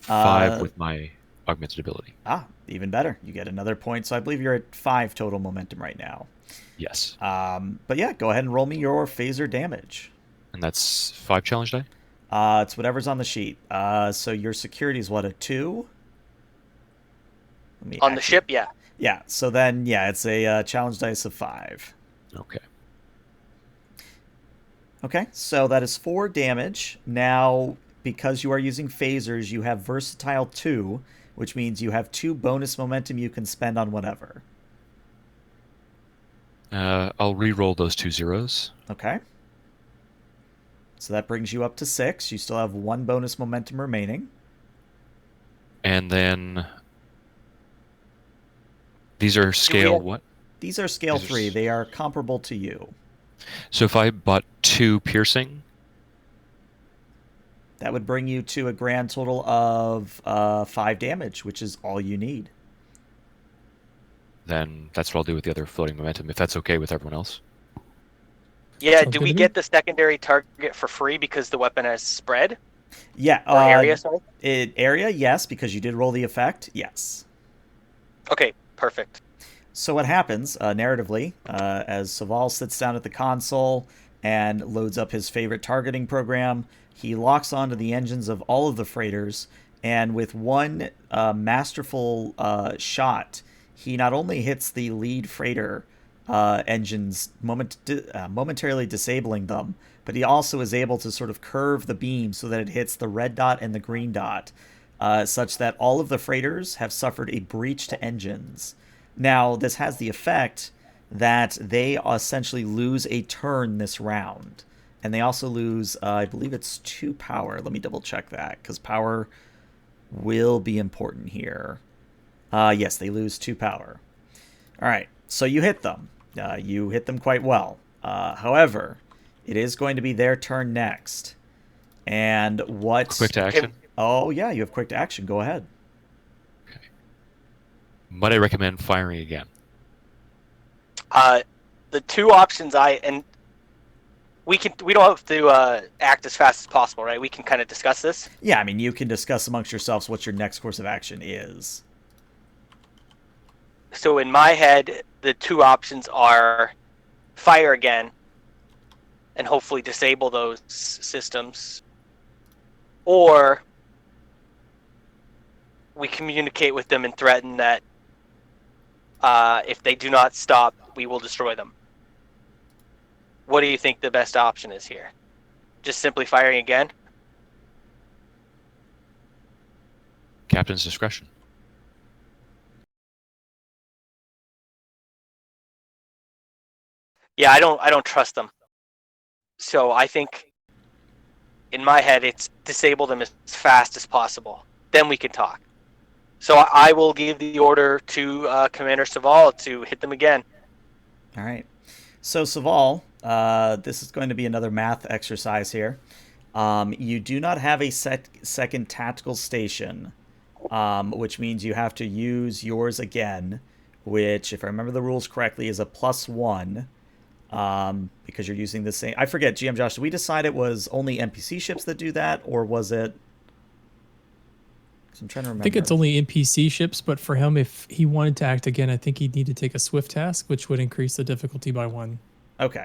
5 with my augmented ability. Even better. You get another point. So I believe you're at 5 total momentum right now. Yes. But yeah, go ahead and roll me your phaser damage. And that's 5 challenge die? It's whatever's on the sheet. So your security is what, a 2? On the ship, yeah. Yeah, so then, yeah, it's a challenge dice of 5. Okay. Okay, so that is 4 damage. Now, because you are using phasers, you have versatile 2, which means you have 2 bonus momentum you can spend on whatever. I'll re-roll those 2 zeros. Okay. So that brings you up to 6. You still have 1 bonus momentum remaining. And then these are scale what? These are scale 3. They are comparable to you. So if I bought 2 piercing, that would bring you to a grand total of 5 damage, which is all you need. then that's what I'll do with the other floating momentum, if that's okay with everyone else. Yeah, Sounds do good we to me. get the secondary target for free because the weapon has spread? Yeah. Or area, sorry? Area, yes, because you did roll the effect, yes. Okay, perfect. So what happens, narratively, as Saval sits down at the console and loads up his favorite targeting program, he locks onto the engines of all of the freighters, and with one masterful shot, he not only hits the lead freighter engines, momentarily disabling them, but he also is able to sort of curve the beam so that it hits the red dot and the green dot, such that all of the freighters have suffered a breach to engines. Now, this has the effect that they essentially lose a turn this round. And they also lose, I believe it's 2 power. Let me double check that, because power will be important here. Yes, they lose 2 power. All right, so you hit them. You hit them quite well. However, it is going to be their turn next. And what... Quick to action? Oh, yeah, you have quick to action. Go ahead. Okay. Might I recommend firing again? The 2 options we don't have to act as fast as possible, right? We can kind of discuss this. Yeah, I mean, you can discuss amongst yourselves what your next course of action is. So in my head, the 2 options are fire again and hopefully disable those systems, or we communicate with them and threaten that if they do not stop, we will destroy them. What do you think the best option is here? Just simply firing again? Captain's discretion. Yeah, I don't trust them. So I think in my head it's disable them as fast as possible. Then we can talk. So I will give the order to Commander Saval to hit them again. All right. So, Saval, this is going to be another math exercise here. You do not have a second tactical station, which means you have to use yours again, which, if I remember the rules correctly, is a +1, because you're using the same... I forget, GM Josh, did we decide it was only NPC ships that do that, or was it... I'm trying to remember. I think it's only NPC ships, but for him, if he wanted to act again, I think he'd need to take a swift task, which would increase the difficulty by 1. Okay.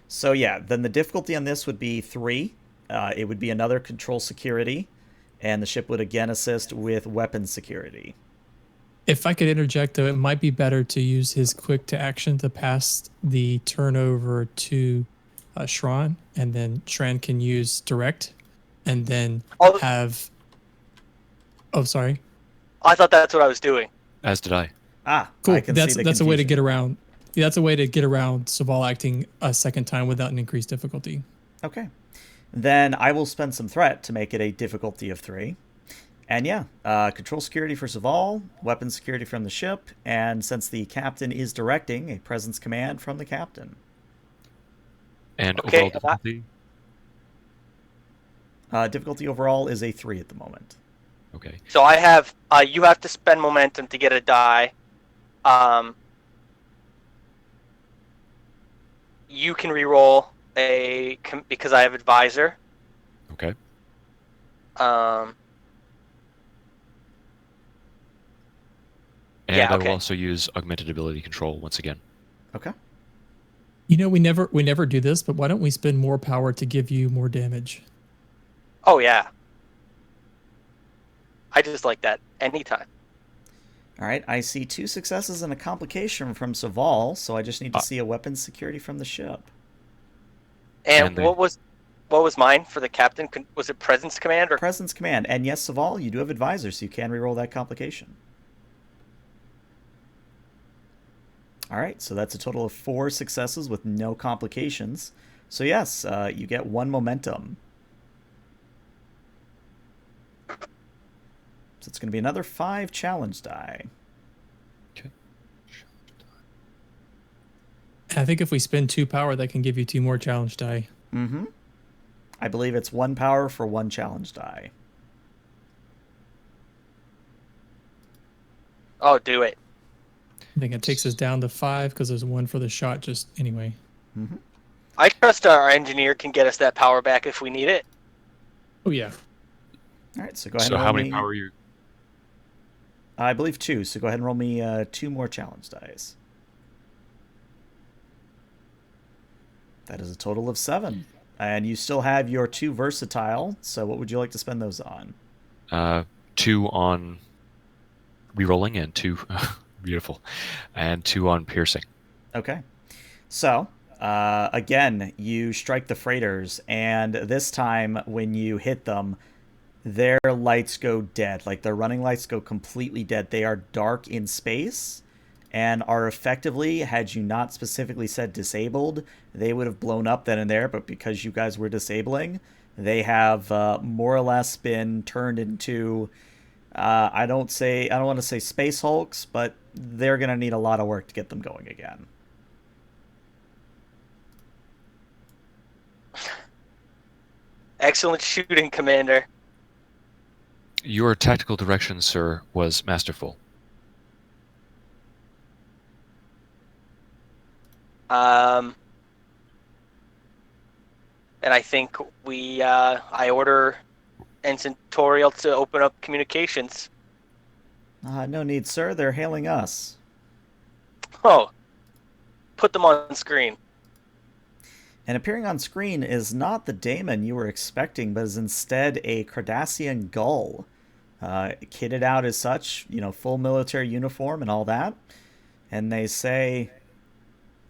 So yeah, then the difficulty on this would be 3. It would be another control security, and the ship would again assist with weapon security. If I could interject, though, it might be better to use his quick to action to pass the turnover to Shran, and then Shran can use direct, and then have... Oh, sorry. I thought that's what I was doing. As did I. Cool. I can see the that's a way to confusion. get around. Yeah, that's a way to get around Saval acting a second time without an increased difficulty. Okay. Then I will spend some threat to make it a difficulty of 3. And yeah, control security first of all, weapon security from the ship, and since the captain is directing, a presence command from the captain. And overall Okay, difficulty? Difficulty overall is a 3 at the moment. Okay. so I have. You have to spend momentum to get a die. You can reroll because I have advisor. Okay. And Yeah, I will okay. also use augmented ability control once again. Okay. You know, we never do this, but why don't we spend more power to give you more damage? Oh yeah. I just like that anytime. All right, I see 2 successes and a complication from Saval, so I just need to see a weapon security from the ship. And what was mine for the captain? Was it presence command or? Presence command. And yes, Saval, you do have advisor, so you can reroll that complication. All right, so that's a total of 4 successes with no complications. So yes, you get 1 momentum. So it's going to be another 5 challenge die. Okay. I think if we spend 2 power, that can give you 2 more challenge die. Mm-hmm. I believe it's 1 power for 1 challenge die. Oh, do it. I think it takes us down to 5 because there's 1 for the shot just anyway. Mm-hmm. I trust our engineer can get us that power back if we need it. Oh, yeah. All right, so go ahead So and roll how many me... power are you? I believe 2, so go ahead and roll me 2 more challenge dice. That is a total of 7. And you still have your 2 versatile, so what would you like to spend those on? 2 on rerolling and 2 beautiful, and 2 on piercing. Okay. So, again, you strike the freighters, and this time when you hit them, their lights go dead. Like, their running lights go completely dead. They are dark in space and are effectively, had you not specifically said disabled, they would have blown up then and there, but because you guys were disabling, they have more or less been turned into, I don't want to say space hulks, but they're going to need a lot of work to get them going again. Excellent shooting, Commander. Your tactical direction, sir, was masterful. And I think I order Ensign Toriel to open up communications. No need, sir. They're hailing us. Oh, put them on screen. And appearing on screen is not the daemon you were expecting, but is instead a Cardassian gull. Kitted out as such, full military uniform and all that. And they say,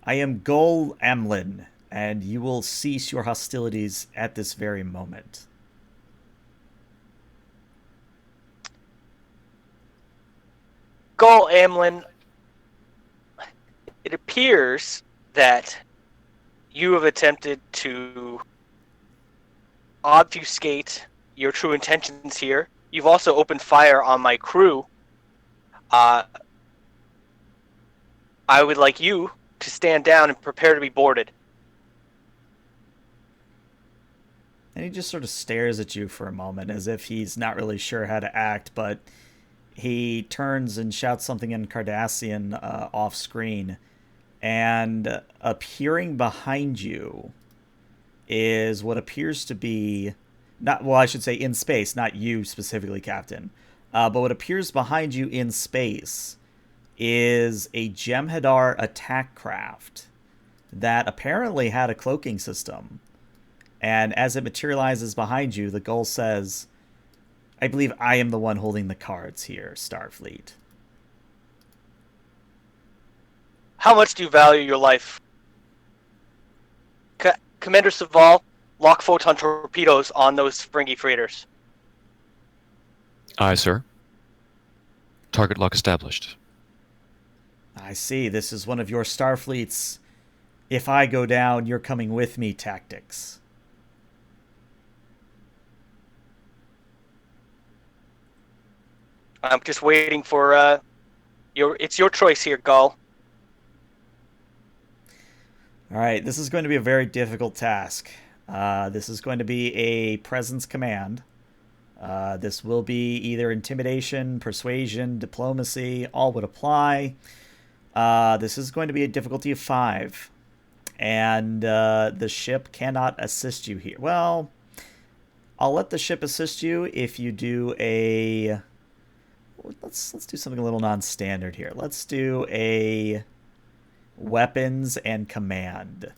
I am Gul Amlin, and you will cease your hostilities at this very moment. Gul Amlin, it appears that you have attempted to obfuscate your true intentions here. You've also opened fire on my crew. I would like you to stand down and prepare to be boarded. And he just sort of stares at you for a moment as if he's not really sure how to act, but he turns and shouts something in Cardassian off screen. And appearing behind you is what appears to be I should say in space, not you specifically, Captain. But what appears behind you in space is a Jem'Hadar attack craft that apparently had a cloaking system. And as it materializes behind you, the Gull says, I believe I am the one holding the cards here, Starfleet. How much do you value your life? Commander Saval, lock photon torpedoes on those Springy freighters. Aye, sir. Target lock established. I see. This is one of your Starfleet's if I go down, you're coming with me tactics. I'm just waiting for it's your choice here, Gull. All right, this is going to be a very difficult task. This is going to be a presence command. This will be either intimidation, persuasion, diplomacy, all would apply. This is going to be a difficulty of 5. And the ship cannot assist you here. Well, I'll let the ship assist you if you do a... Let's do something a little non-standard here. Let's do a weapons and command.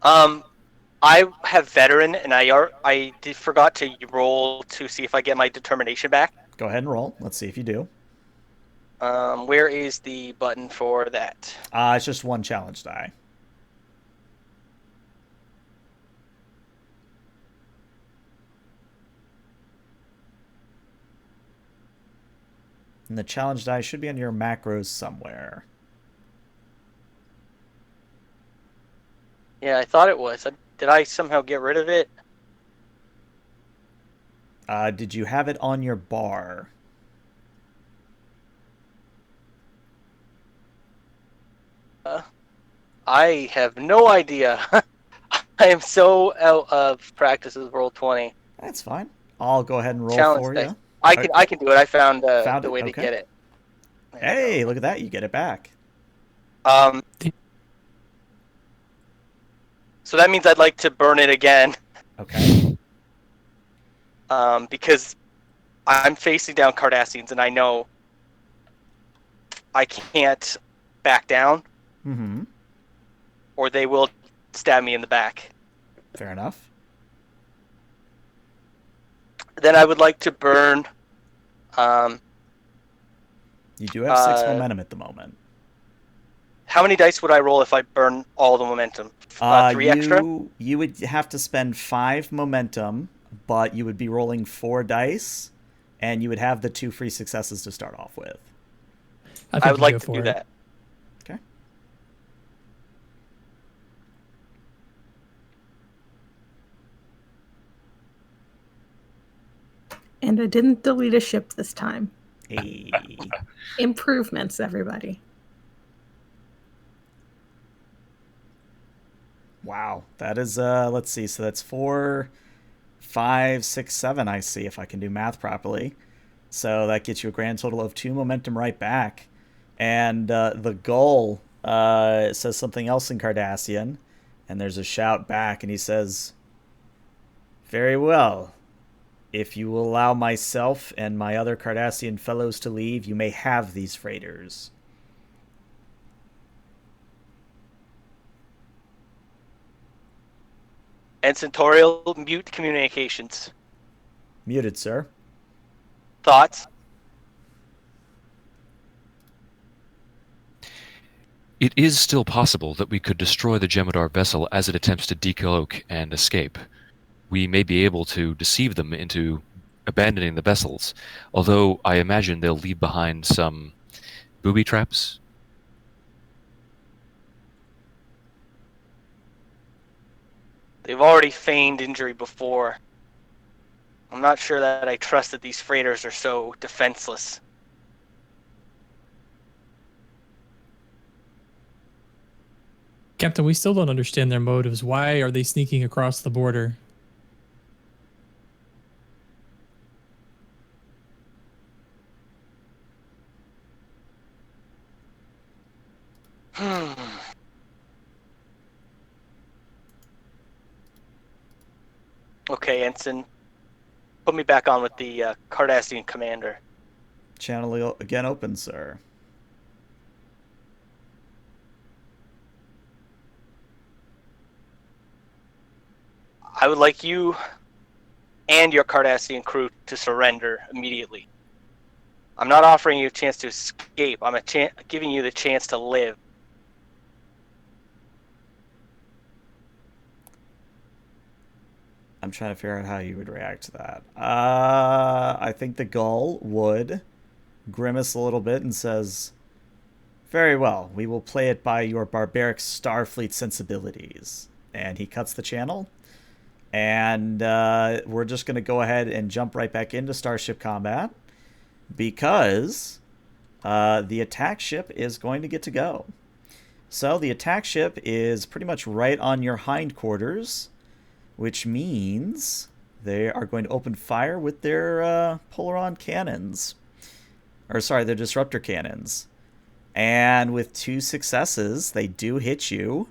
I have veteran, and I forgot to roll to see if I get my determination back. Go ahead and roll. Let's see if you do. Where is the button for that? It's just 1 challenge die. And the challenge die should be on your macros somewhere. Yeah, I thought it was. Did I somehow get rid of it? Did you have it on your bar? I have no idea. I am so out of practice with Roll20. That's fine. I'll go ahead and roll Challenge for dice. you. I can do it. I found Found the it? way to Okay. get it. There we Hey, go. look at that. You get it back. So that means I'd like to burn it again. Okay. Because I'm facing down Cardassians, and I know I can't back down, Mm-hmm. or they will stab me in the back. Fair enough. Then I would like to burn. You do have 6 momentum at the moment. How many dice would I roll if I burn all the momentum? 3 extra? You would have to spend 5 momentum, but you would be rolling 4 dice, and you would have the 2 free successes to start off with. I would like to do that. Okay. And I didn't delete a ship this time. Hey. Improvements, everybody. Wow. That is, let's see. So that's 4, 5, 6, 7, I see, if I can do math properly. So that gets you a grand total of 2 momentum right back. And the goal says something else in Cardassian. And there's a shout back, and he says, "Very well. If you will allow myself and my other Cardassian fellows to leave, you may have these freighters." And Centaurial, mute communications. Muted, sir. Thoughts? It is still possible that we could destroy the Jem'Hadar vessel as it attempts to decloak and escape. We may be able to deceive them into abandoning the vessels, although I imagine they'll leave behind some booby traps. They've already feigned injury before. I'm not sure that I trust that these freighters are so defenseless. Captain, we still don't understand their motives. Why are they sneaking across the border? Okay, Ensign. Put me back on with the Cardassian commander. Channel again open, sir. I would like you and your Cardassian crew to surrender immediately. I'm not offering you a chance to escape. I'm giving you the chance to live. I'm trying to figure out how you would react to that. I think the gull would grimace a little bit and says, "Very well, we will play it by your barbaric Starfleet sensibilities." And he cuts the channel, And we're just going to go ahead and jump right back into Starship Combat because the attack ship is going to get to go. So the attack ship is pretty much right on your hindquarters, which means they are going to open fire with their Polaron cannons. Or sorry, their disruptor cannons. And with 2 successes, they do hit you.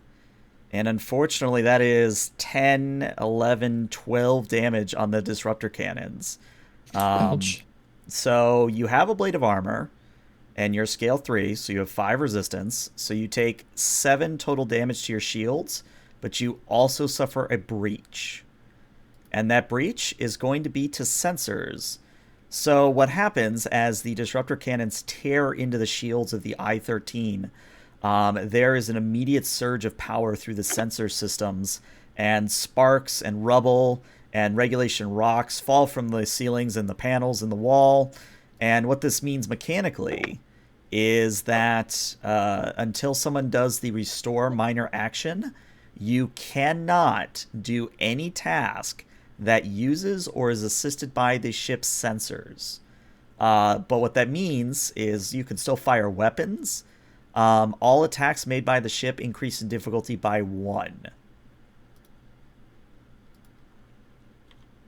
And unfortunately, that is 10, 11, 12 damage on the disruptor cannons. Ouch. So you have a blade of armor, and you're scale 3, so you have 5 resistance. So you take 7 total damage to your shields, but you also suffer a breach. And that breach is going to be to sensors. So what happens as the disruptor cannons tear into the shields of the I-13, there is an immediate surge of power through the sensor systems, and sparks and rubble and regulation rocks fall from the ceilings and the panels in the wall. And what this means mechanically is that until someone does the restore minor action, you cannot do any task that uses or is assisted by the ship's sensors. But what that means is you can still fire weapons. All attacks made by the ship increase in difficulty by 1.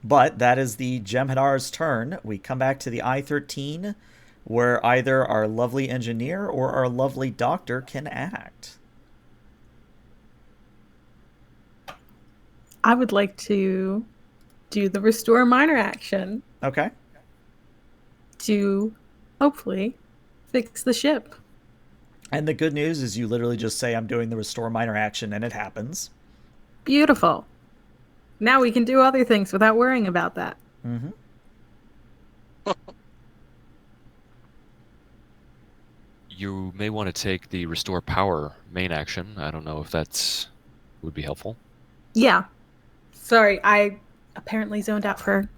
But that is the Jem'Hadar's turn. We come back to the I-13, where either our lovely engineer or our lovely doctor can act. I would like to do the restore minor action Okay. to hopefully fix the ship. And the good news is you literally just say, I'm doing the restore minor action, and it happens. Beautiful. Now we can do other things without worrying about that. Mm-hmm. You may want to take the restore power main action. I don't know if that's would be helpful. Yeah. Sorry, I apparently zoned out for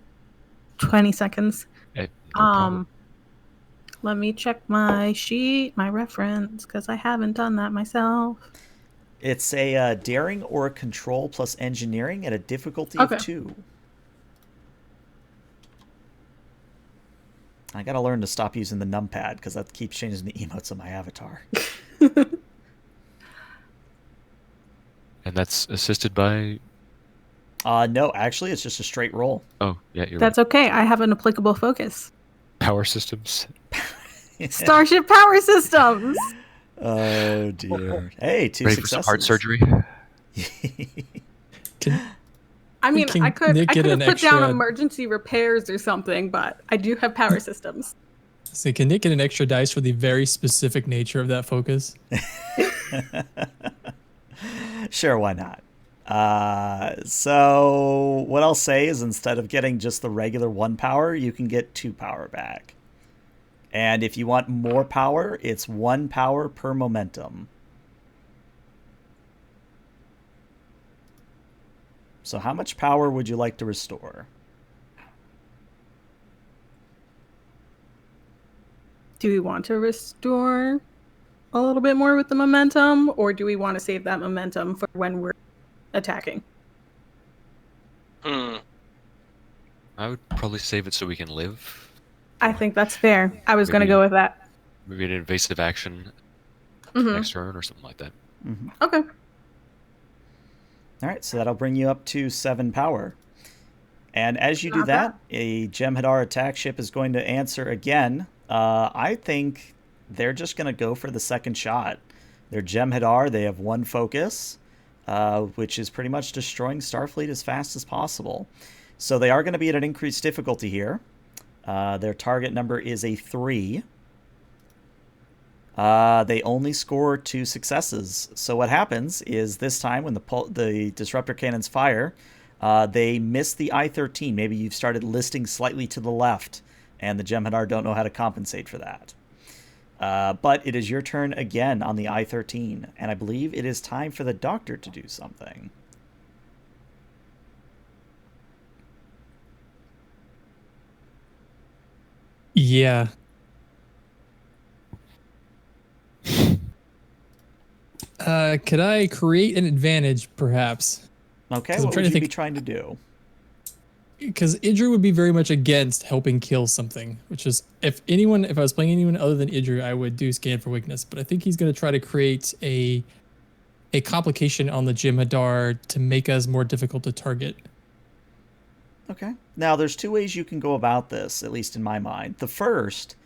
20 seconds. No problem. Let me check my sheet, my reference, because I haven't done that myself. It's a daring or control plus engineering at a difficulty Okay. of 2. I gotta learn to stop using the numpad because that keeps changing the emotes on my avatar. And that's assisted by... No, actually, it's just a straight roll. Oh, yeah, you're That's okay. I have an applicable focus. right. Power systems. Starship Power Systems! Oh, dear. Hey, 2 Ready for successes. some heart surgery? I mean, Can I could Nick get have an put down extra- emergency repairs or something, but I do have power systems. So can Nick get an extra dice for the very specific nature of that focus? Sure, why not? So what I'll say is instead of getting just the regular 1 power, you can get 2 power back. And if you want more power, it's 1 power per momentum. So how much power would you like to restore? Do we want to restore a little bit more with the momentum, or do we want to save that momentum for when we're attacking? Hmm. I would probably save it so we can live. I think that's fair. I was going to Maybe- go with that. Maybe an invasive action Mhm. next turn or something like that. Mm-hmm. Okay. All right, so that'll bring you up to 7 power. And as you do Not that, bad. a Jem'Hadar attack ship is going to answer again. I think they're just going to go for the second shot. They're Jem'Hadar. They have 1 focus, which is pretty much destroying Starfleet as fast as possible. So they are going to be at an increased difficulty here. Their target number is a 3. They only score 2 successes. So what happens is this time when the disruptor cannons fire, they miss the I-13. Maybe you've started listing slightly to the left, and the Jem'Hadar don't know how to compensate for that. But it is your turn again on the I-13, and I believe it is time for the Doctor to do something. Yeah. Could I create an advantage, perhaps? Okay, 'Cause I'm what trying would to you be think- trying to do? because Idru would be very much against helping kill something, which is if I was playing anyone other than Idru, I would do scan for weakness. But I think he's going to try to create a complication on the Jem'Hadar to make us more difficult to target. Okay. Now, there's two ways you can go about this, at least in my mind. The first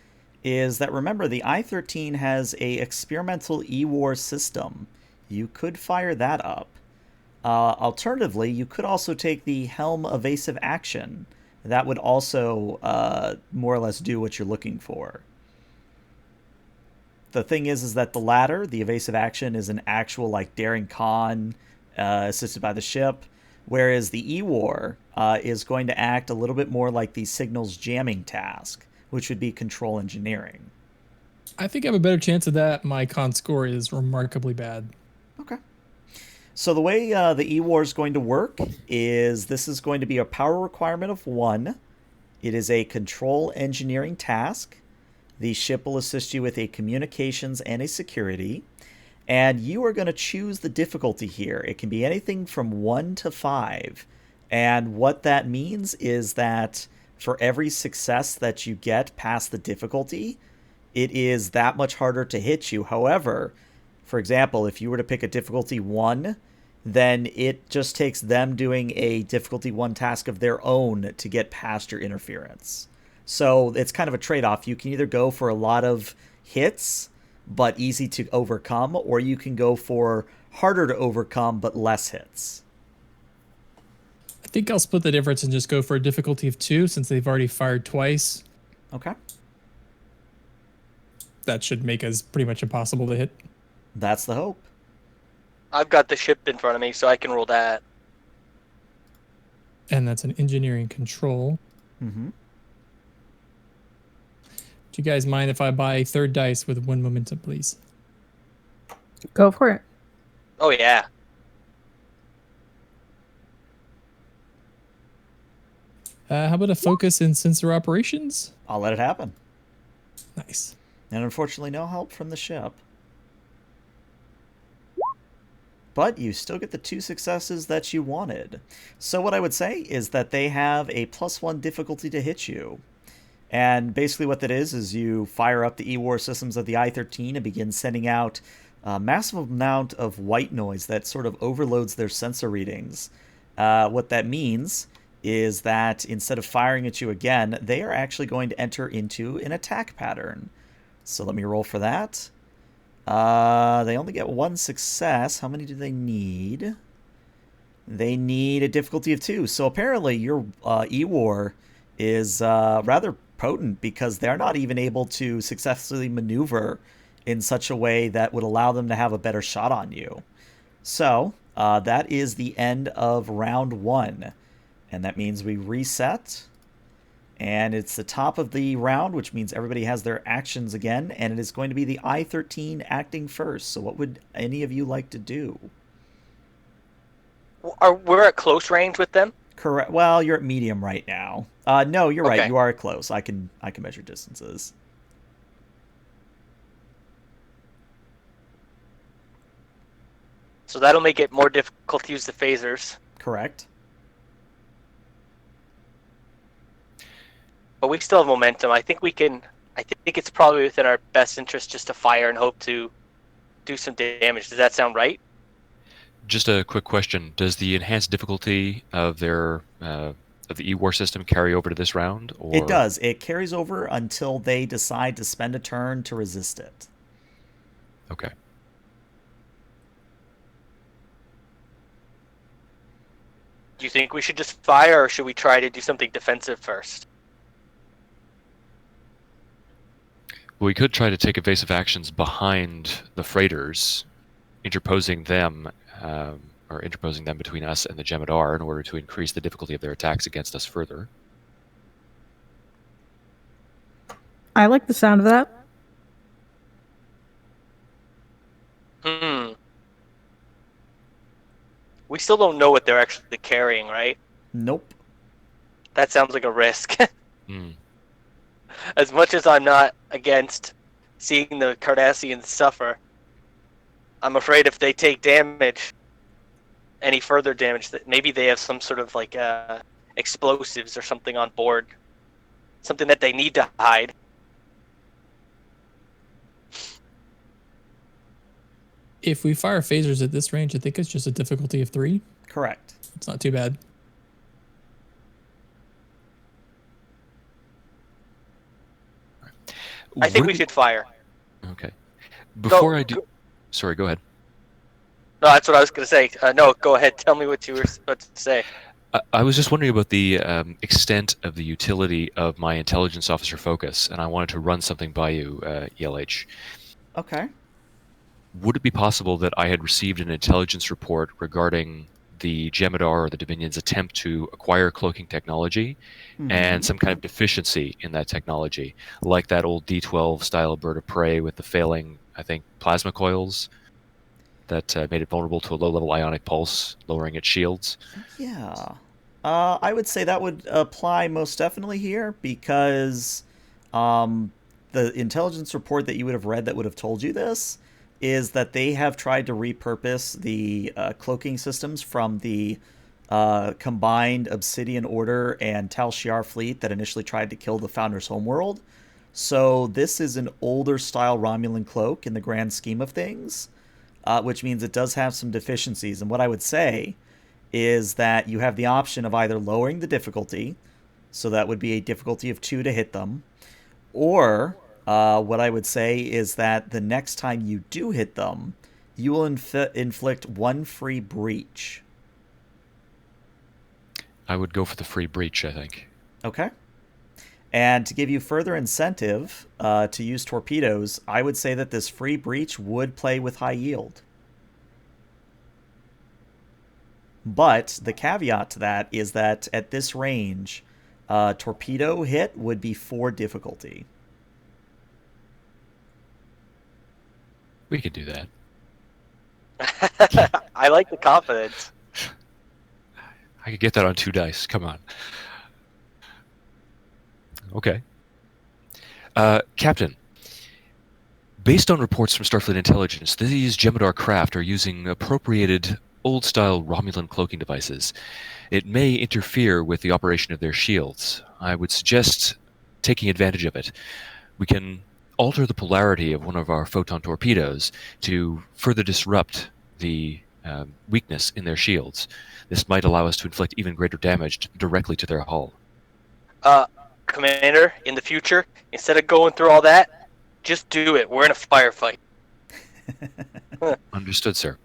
is that, remember, the I-13 has a experimental E-War system. You could fire that up. Alternatively, you could also take the Helm evasive action. That would also more or less do what you're looking for. The thing is that the latter, the evasive action, is an actual like daring con assisted by the ship, whereas the E-War is going to act a little bit more like the signals jamming task, which would be control engineering. I think I have a better chance of that. My con score is remarkably bad. Okay. So the way the E-War is going to work is this is going to be a power requirement of 1. It is a control engineering task. The ship will assist you with a communications and a security. And you are going to choose the difficulty here. It can be anything from 1 to 5. And what that means is that for every success that you get past the difficulty, it is that much harder to hit you. However, for example, if you were to pick a difficulty 1, then it just takes them doing a difficulty 1 task of their own to get past your interference. So it's kind of a trade-off. You can either go for a lot of hits, but easy to overcome, or you can go for harder to overcome, but less hits. I think I'll split the difference and just go for a difficulty of 2 since they've already fired twice. Okay. That should make us pretty much impossible to hit. That's the hope. I've got the ship in front of me, so I can roll that. And that's an engineering control. Mm-hmm. Do you guys mind if I buy a 3rd dice with 1 momentum, please? Go for it. Oh, yeah. How about a focus in sensor operations? I'll let it happen. Nice. And unfortunately, no help from the ship. But you still get the 2 successes that you wanted. So what I would say is that they have a +1 difficulty to hit you. And basically what that is you fire up the E-War systems of the I-13 and begin sending out a massive amount of white noise that sort of overloads their sensor readings. What that means is that instead of firing at you again, they are actually going to enter into an attack pattern. So let me roll for that. They only get 1 success. How many do they need? They need a difficulty of 2. So apparently your E-War is rather potent because they're not even able to successfully maneuver in such a way that would allow them to have a better shot on you. So that is the end of round 1. And that means we reset. And it's the top of the round, which means everybody has their actions again. And it is going to be the I-13 acting first. So what would any of you like to do? We're at close range with them? Correct. Well, you're at medium right now. No, you're right. Okay. You are close. I can measure distances. So that'll make it more difficult to use the phasers. Correct. But we still have momentum. I think it's probably within our best interest just to fire and hope to do some damage. Does that sound right? Just a quick question: does the enhanced difficulty of their of the E-War system carry over to this round? Or... It does. It carries over until they decide to spend a turn to resist it. Okay. Do you think we should just fire, or should we try to do something defensive first? We could try to take evasive actions behind the freighters, interposing them between us and the Jem'Hadar in order to increase the difficulty of their attacks against us further. I like the sound of that. We still don't know what they're actually carrying, right? Nope. That sounds like a risk. Hmm. As much as I'm not against seeing the Cardassians suffer, I'm afraid if they take damage, any further damage, that maybe they have some sort of like explosives or something on board, something that they need to hide. If we fire phasers at this range, I think it's just a difficulty of 3. Correct. It's not too bad. I think we should fire. Okay. Before Go- I do... go- Sorry, go ahead. No, that's what I was going to say. No, go ahead. Tell me what you were about to say. I was just wondering about the extent of the utility of my intelligence officer focus, and I wanted to run something by you, ELH. Okay. Would it be possible that I had received an intelligence report regarding the Jem'Hadar or the Dominion's attempt to acquire cloaking technology and some kind of deficiency in that technology, like that old D12 style bird of prey with the failing, I think, plasma coils that made it vulnerable to a low-level ionic pulse, lowering its shields? Yeah. I would say that would apply most definitely here because the intelligence report that you would have read that would have told you this is that they have tried to repurpose the cloaking systems from the combined Obsidian Order and Tal Shiar fleet that initially tried to kill the Founder's homeworld. So this is an older style Romulan cloak in the grand scheme of things, which means it does have some deficiencies. And what I would say is that you have the option of either lowering the difficulty, so that would be a difficulty of 2 to hit them, or what I would say is that the next time you do hit them, you will inflict 1 free breach. I would go for the free breach, I think. Okay. And to give you further incentive to use torpedoes, I would say that this free breach would play with high yield. But the caveat to that is that at this range, torpedo hit would be 4 difficulty. We could do that. I like the confidence. I could get that on 2 dice. Come on. Okay. Captain, based on reports from Starfleet Intelligence, these Jem'Hadar craft are using appropriated old-style Romulan cloaking devices. It may interfere with the operation of their shields. I would suggest taking advantage of it. We can alter the polarity of one of our photon torpedoes to further disrupt the weakness in their shields. This might allow us to inflict even greater damage directly to their hull. Commander, in the future, instead of going through all that, just do it. We're in a firefight. Understood, sir.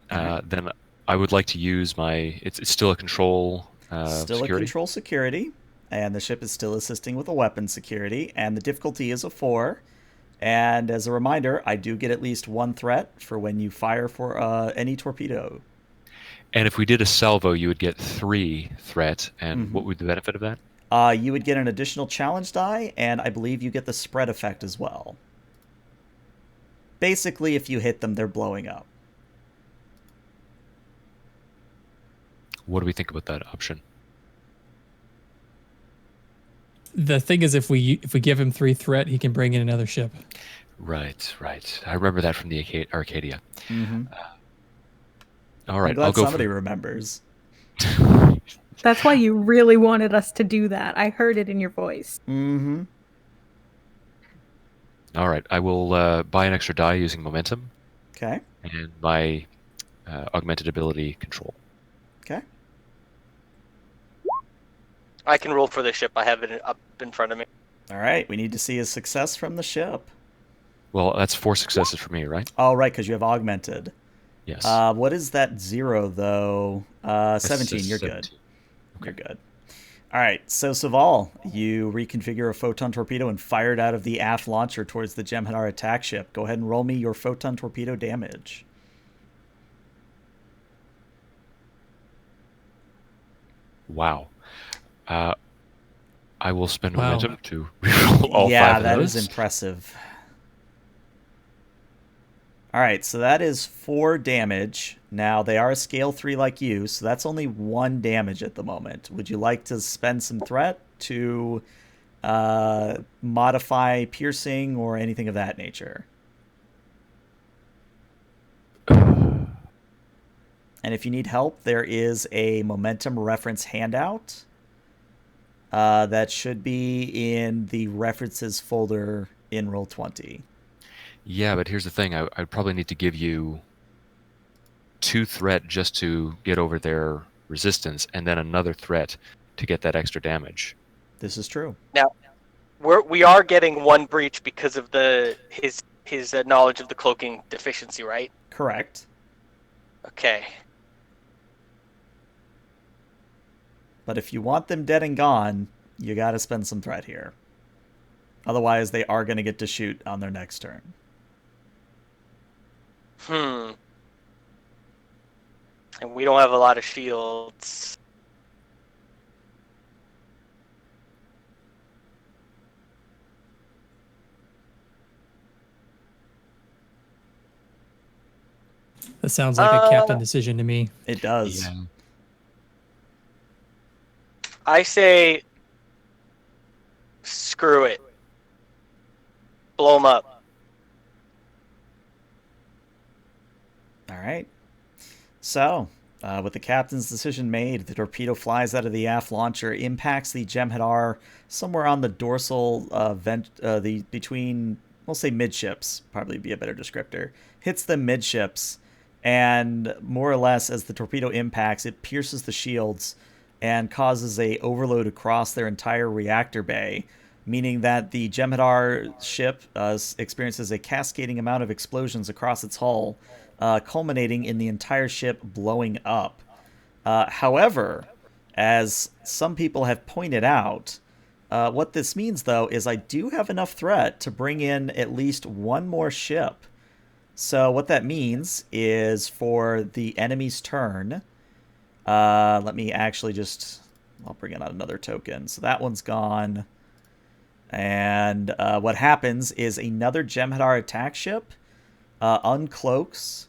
Then I would like to use my... It's still a control Still security. a control security, and the ship is still assisting with a weapon security, and the difficulty is a 4. And as a reminder, I do get at least 1 threat for when you fire for any torpedo. And if we did a salvo, you would get 3 threat. And what would the benefit of that? You would get an additional challenge die, and I believe you get the spread effect as well. Basically, if you hit them, they're blowing up. What do we think about that option? The thing is, if we give him 3 threat, he can bring in another ship. Right. I remember that from the Arcadia. All right, I'm glad I'll go somebody for... remembers. That's why you really wanted us to do that. I heard it in your voice. Mm-hmm. All right, I will buy an extra die using momentum Okay. and my augmented ability control. Okay. I can roll for the ship. I have it up in front of me. All right. We need to see a success from the ship. Well, that's 4 successes for me, right? Oh, right, because you have augmented. Yes. What is that 0, though? 17. You're 17. good. You're good. All right. So, Saval, you reconfigure a photon torpedo and fire it out of the aft launcher towards the Jem'Hadar attack ship. Go ahead and roll me your photon torpedo damage. Wow. I will spend Wow. momentum to reroll all 5 Yeah, of that those. is impressive. All right, so that is 4 damage. Now, they are a scale 3 like you, so that's only 1 damage at the moment. Would you like to spend some threat to modify piercing or anything of that nature? And if you need help, there is a momentum reference handout that should be in the references folder in Roll20. Yeah, but here's the thing. I'd probably need to give you 2 threat just to get over their resistance, and then another threat to get that extra damage. This is true. Now, we are getting 1 breach because of his knowledge of the cloaking deficiency, right? Correct. Okay. But if you want them dead and gone, you got to spend some threat here. Otherwise, they are going to get to shoot on their next turn. And we don't have a lot of shields. That sounds like a captain decision to me. It does. Yeah. I say, screw it. Blow them up. All right. So, with the captain's decision made, the torpedo flies out of the aft launcher, impacts the Jem'Hadar somewhere on the dorsal between, we'll say midships, probably be a better descriptor. Hits them midships, and more or less as the torpedo impacts, it pierces the shields and causes a overload across their entire reactor bay, meaning that the Jem'Hadar ship experiences a cascading amount of explosions across its hull, culminating in the entire ship blowing up. However, as some people have pointed out, what this means, though, is I do have enough threat to bring in at least 1 more ship. So what that means is for the enemy's turn, let me actually I'll bring in another token. So that one's gone. And what happens is another Jem'Hadar attack ship uncloaks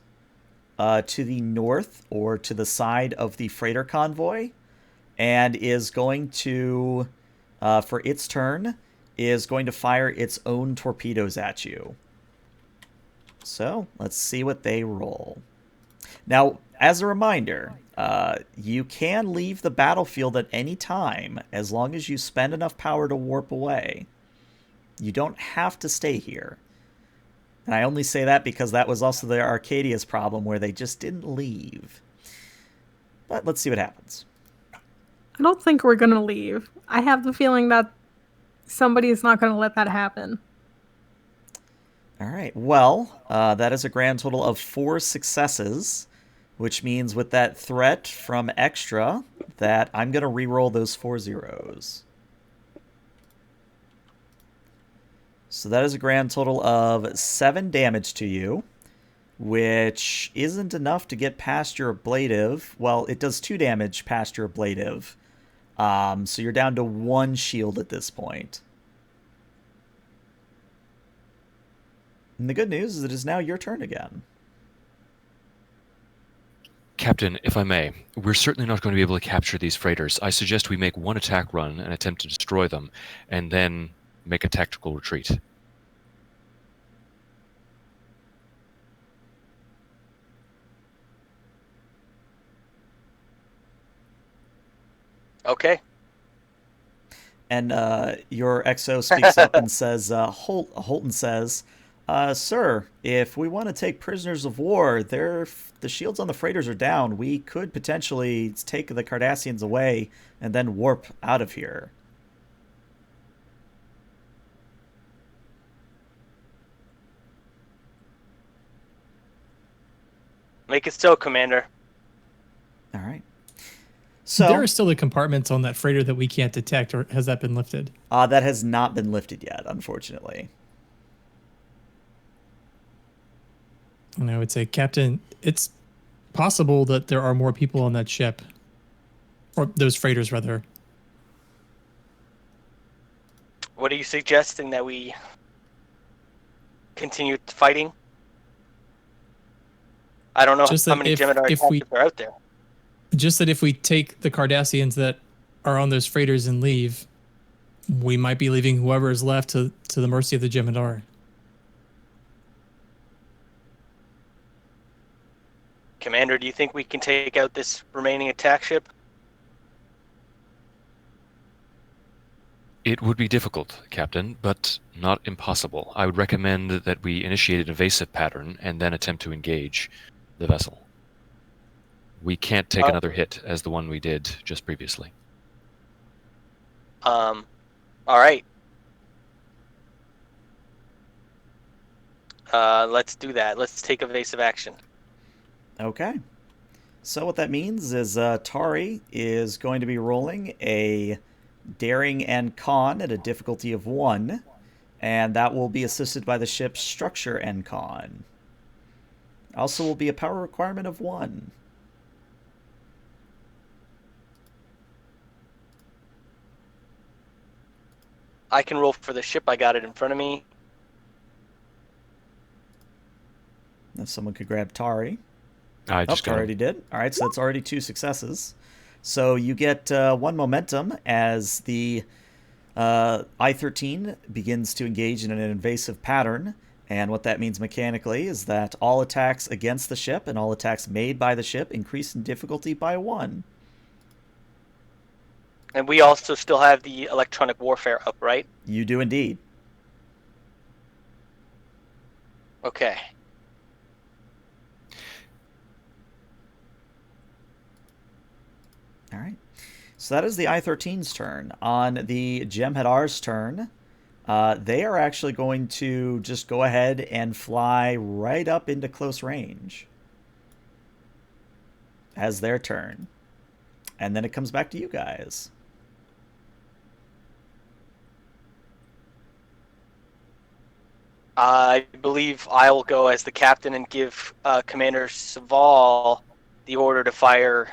to the north or to the side of the freighter convoy, and is going to, for its turn, is going to fire its own torpedoes at you. So let's see what they roll. Now, as a reminder, you can leave the battlefield at any time as long as you spend enough power to warp away. You don't have to stay here. And I only say that because that was also the Arcadia's problem, where they just didn't leave. But let's see what happens. I don't think we're going to leave. I have the feeling that somebody is not going to let that happen. All right. Well, that is a grand total of 4 successes, which means with that threat from extra, that I'm going to re-roll those 4 zeros. So that is a grand total of 7 damage to you, which isn't enough to get past your ablative. Well, it does 2 damage past your ablative. So you're down to 1 shield at this point. And the good news is it is now your turn again. Captain, if I may, we're certainly not going to be able to capture these freighters. I suggest we make 1 attack run and attempt to destroy them, and then make a tactical retreat. Okay. And your XO speaks up and says, Holton says, Sir, if we want to take prisoners of war, the shields on the freighters are down. We could potentially take the Cardassians away and then warp out of here. Make it so, Commander. All right. So there are still the compartments on that freighter that we can't detect, or has that been lifted? That has not been lifted yet, unfortunately. And I would say, Captain, it's possible that there are more people on that ship. Or those freighters, rather. What are you suggesting, that we continue fighting? I don't know Just how that many if Jem'Hadar we- attack ships are out there. Just that if we take the Cardassians that are on those freighters and leave, we might be leaving whoever is left to the mercy of the Jem'Hadar. Commander, do you think we can take out this remaining attack ship? It would be difficult, Captain, but not impossible. I would recommend that we initiate an evasive pattern and then attempt to engage the vessel. We can't take another hit as the one we did just previously. All right. Let's do that. Let's take evasive action. Okay. So what that means is Tari is going to be rolling a daring and con at a difficulty of 1, and that will be assisted by the ship's structure and con. Also will be a power requirement of 1. I can roll for the ship. I got it in front of me. If someone could grab Tari. I just got already did. All right, so that's already 2 successes. So you get 1 momentum as the I-13 begins to engage in an invasive pattern. And what that means mechanically is that all attacks against the ship and all attacks made by the ship increase in difficulty by 1. And we also still have the electronic warfare up, right? You do indeed. Okay. All right. So that is the I-13's turn. On the Jem'Hadar's turn, they are actually going to just go ahead and fly right up into close range as their turn. And then it comes back to you guys. I believe I will go as the captain and give Commander Saval the order to fire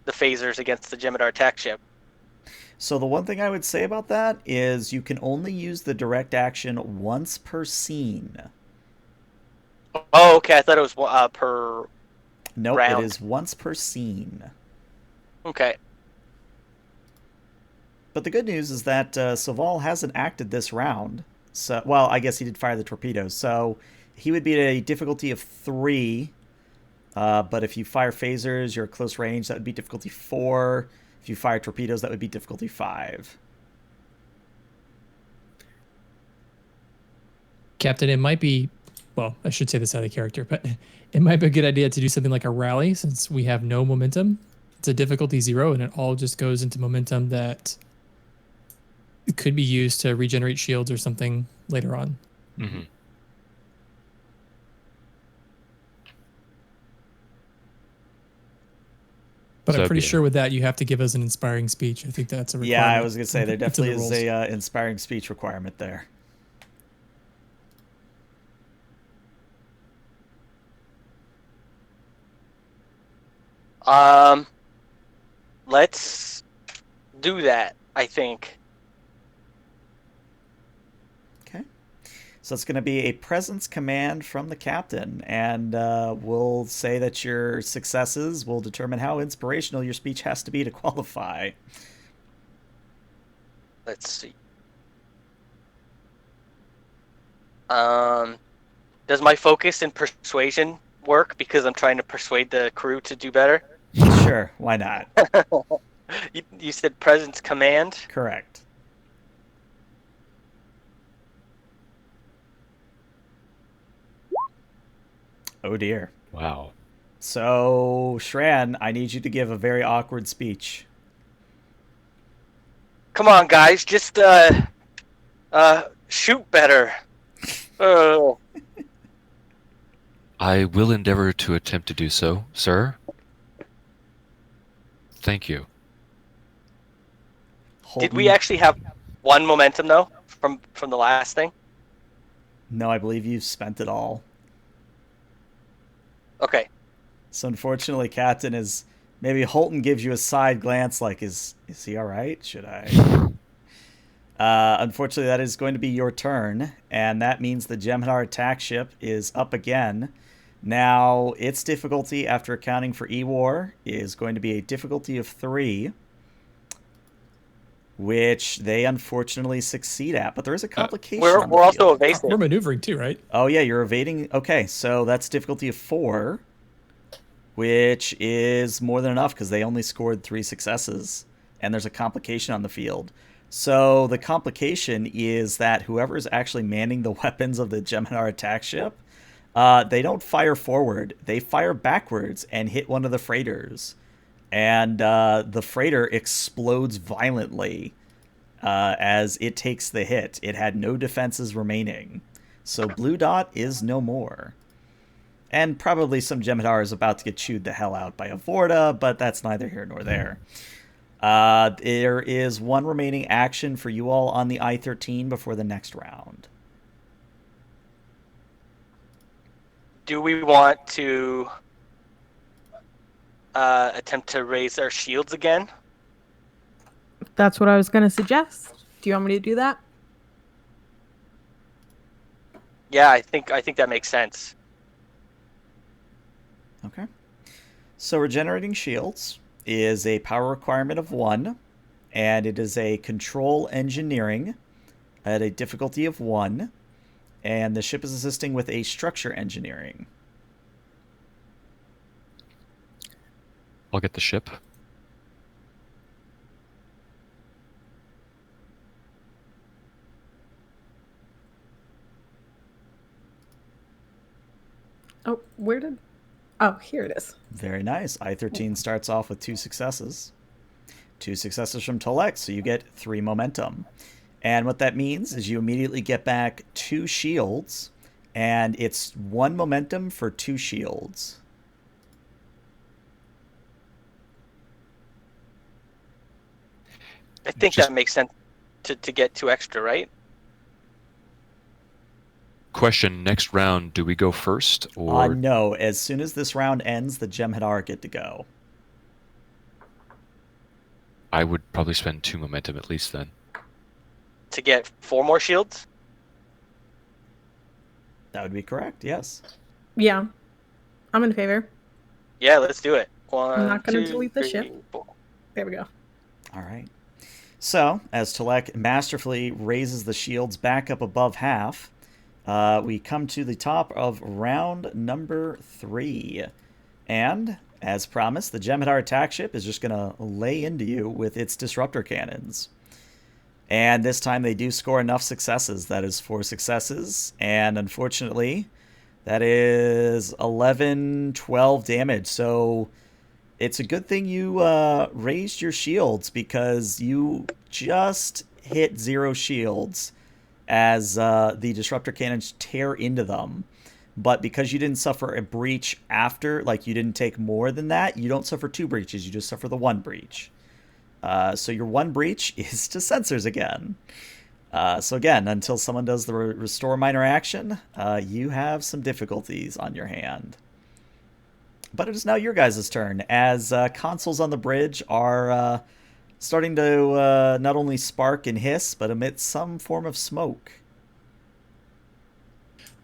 the phasers against the Jem'Hadar attack ship. So the one thing I would say about that is you can only use the direct action once per scene. Oh, okay. I thought it was per Nope, round. It is once per scene. Okay. But the good news is that Saval hasn't acted this round. So, well, I guess he did fire the torpedoes. So he would be at a difficulty of 3. But if you fire phasers, you're at close range, that would be difficulty 4. If you fire torpedoes, that would be difficulty 5. Captain, it might be, well, I should say this out of character, but it might be a good idea to do something like a rally since we have no momentum. It's a difficulty 0, and it all just goes into momentum that could be used to regenerate shields or something later on. Mm-hmm. But I'm pretty sure with that, you have to give us an inspiring speech. I think that's a requirement. Yeah, I was going to say there definitely is a inspiring speech requirement there. Let's do that, I think. Okay. So it's going to be a presence command from the captain, and we'll say that your successes will determine how inspirational your speech has to be to qualify. Let's see. Does my focus and persuasion work because I'm trying to persuade the crew to do better? Sure, why not? You said presence command? Correct. Oh dear. Wow. So, Shran, I need you to give a very awkward speech. Come on, guys, just shoot better. Oh. I will endeavor to attempt to do so, sir. Thank you. Did we actually have 1 momentum though from the last thing? No, I believe you've spent it all. Okay. So unfortunately, Captain is maybe Holton gives you a side glance like, is he all right? Should I? Unfortunately, that is going to be your turn, and that means the Jem'Hadar attack ship is up again. Now, its difficulty after accounting for E-War is going to be a difficulty of 3, which they unfortunately succeed at. But there is a complication. We're also evasive. We're maneuvering too, right? Oh, yeah, you're evading. Okay, so that's difficulty of 4. which is more than enough because they only scored 3 successes, and there's a complication on the field. So the complication is that whoever is actually manning the weapons of the Gemini attack ship, they don't fire forward. They fire backwards and hit one of the freighters. And the freighter explodes violently as it takes the hit. It had no defenses remaining. So Blue Dot is no more. And probably some Jem'Hadar is about to get chewed the hell out by a Vorta, but that's neither here nor there. There is one remaining action for you all on the I-13 before the next round. Do we want to attempt to raise our shields again? That's what I was going to suggest. Do you want me to do that? Yeah, I think that makes sense. Okay. So regenerating shields is a power requirement of 1, and it is a control engineering at a difficulty of 1, and the ship is assisting with a structure engineering. I'll get the ship. Oh, where did... Oh, here it is. Very nice. I-13 starts off with 2 successes. 2 successes from Tolek, so you get 3 momentum. And what that means is you immediately get back 2 shields, and it's 1 momentum for 2 shields. I think that makes sense to get 2 extra, right? Question, next round, do we go first? Or No, as soon as this round ends, the Jem'Hadar get to go. I would probably spend 2 momentum at least then. To get 4 more shields? That would be correct, yes. Yeah. I'm in favor. Yeah, let's do it. 1, I'm not going to 2, delete the 3, ship. 4. There we go. All right. So, as Tolek masterfully raises the shields back up above half, we come to the top of round number 3. And, as promised, the Jem'Hadar attack ship is just going to lay into you with its disruptor cannons. And this time they do score enough successes. That is 4 successes. And unfortunately, that is 11, 12 damage. So it's a good thing you raised your shields, because you just hit 0 shields as the disruptor cannons tear into them. But because you didn't suffer a breach after, like you didn't take more than that, you don't suffer 2 breaches. You just suffer the 1 breach. So your 1 breach is to sensors again. So again, until someone does the restore minor action, you have some difficulties on your hand. But it is now your guys' turn, as consoles on the bridge are starting to not only spark and hiss, but emit some form of smoke.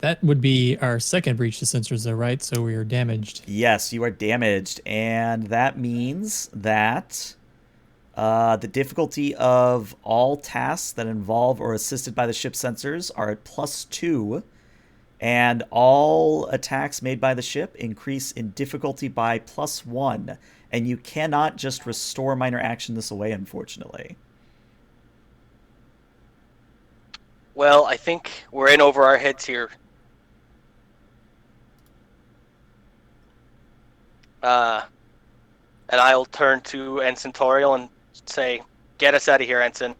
That would be our second breach to sensors, though, right? So we are damaged. Yes, you are damaged, and that means that the difficulty of all tasks that involve or assisted by the ship's sensors are at +2, and all attacks made by the ship increase in difficulty by +1, and you cannot just restore minor action this away, unfortunately. Well, I think we're in over our heads here. And I'll turn to Ensign Toriel and say, "Get us out of here, Ensign."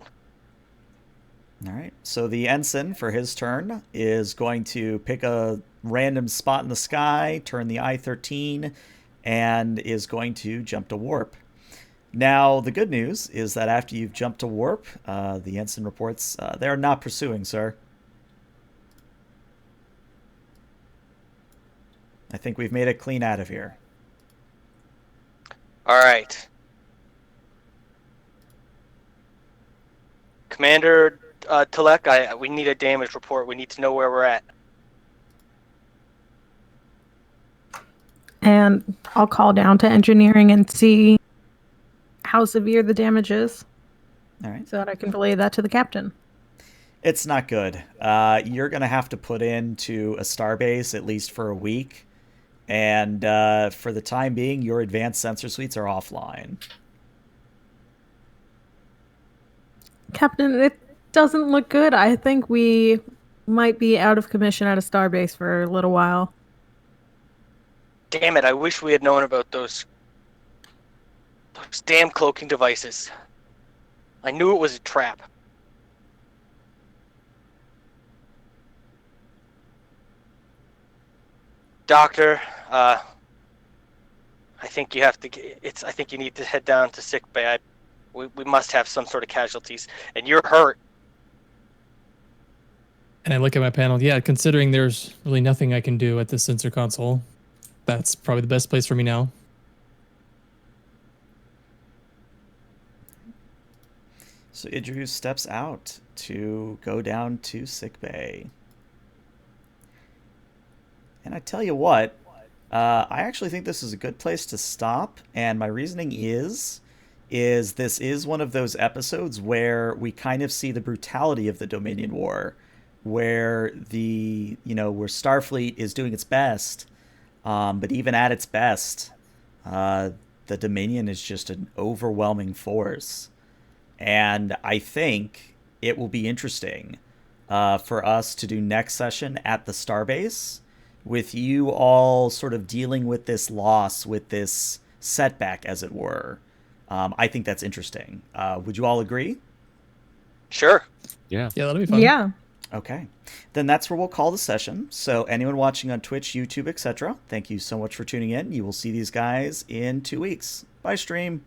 All right. So the ensign, for his turn, is going to pick a random spot in the sky, turn the I-13, and is going to jump to warp. Now, the good news is that after you've jumped to warp, the ensign reports they are not pursuing, sir. I think we've made it clean out of here. All right. Commander Tolek, we need a damage report. We need to know where we're at. And I'll call down to engineering and see how severe the damage is, All right. so that I can relay that to the captain. It's not good. You're going to have to put into a starbase at least for a week. And for the time being, your advanced sensor suites are offline. Captain, it doesn't look good. I think we might be out of commission at a starbase for a little while. Damn it, I wish we had known about those damn cloaking devices. I knew it was a trap. Doctor, I think you have to. I think you need to head down to sick bay. We must have some sort of casualties, and you're hurt. And I look at my panel. Yeah, considering there's really nothing I can do at this sensor console, that's probably the best place for me now. So Idru steps out to go down to sickbay. And I tell you what, I actually think this is a good place to stop. And my reasoning is this is one of those episodes where we kind of see the brutality of the Dominion War, where where Starfleet is doing its best, but even at its best, the Dominion is just an overwhelming force. And I think it will be interesting for us to do next session at the Starbase with you all sort of dealing with this loss, with this setback, as it were. I think that's interesting. Would you all agree? Sure. Yeah. Yeah, that'll be fun. Yeah. Okay. Then that's where we'll call the session. So anyone watching on Twitch, YouTube, etc., thank you so much for tuning in. You will see these guys in 2 weeks. Bye, stream.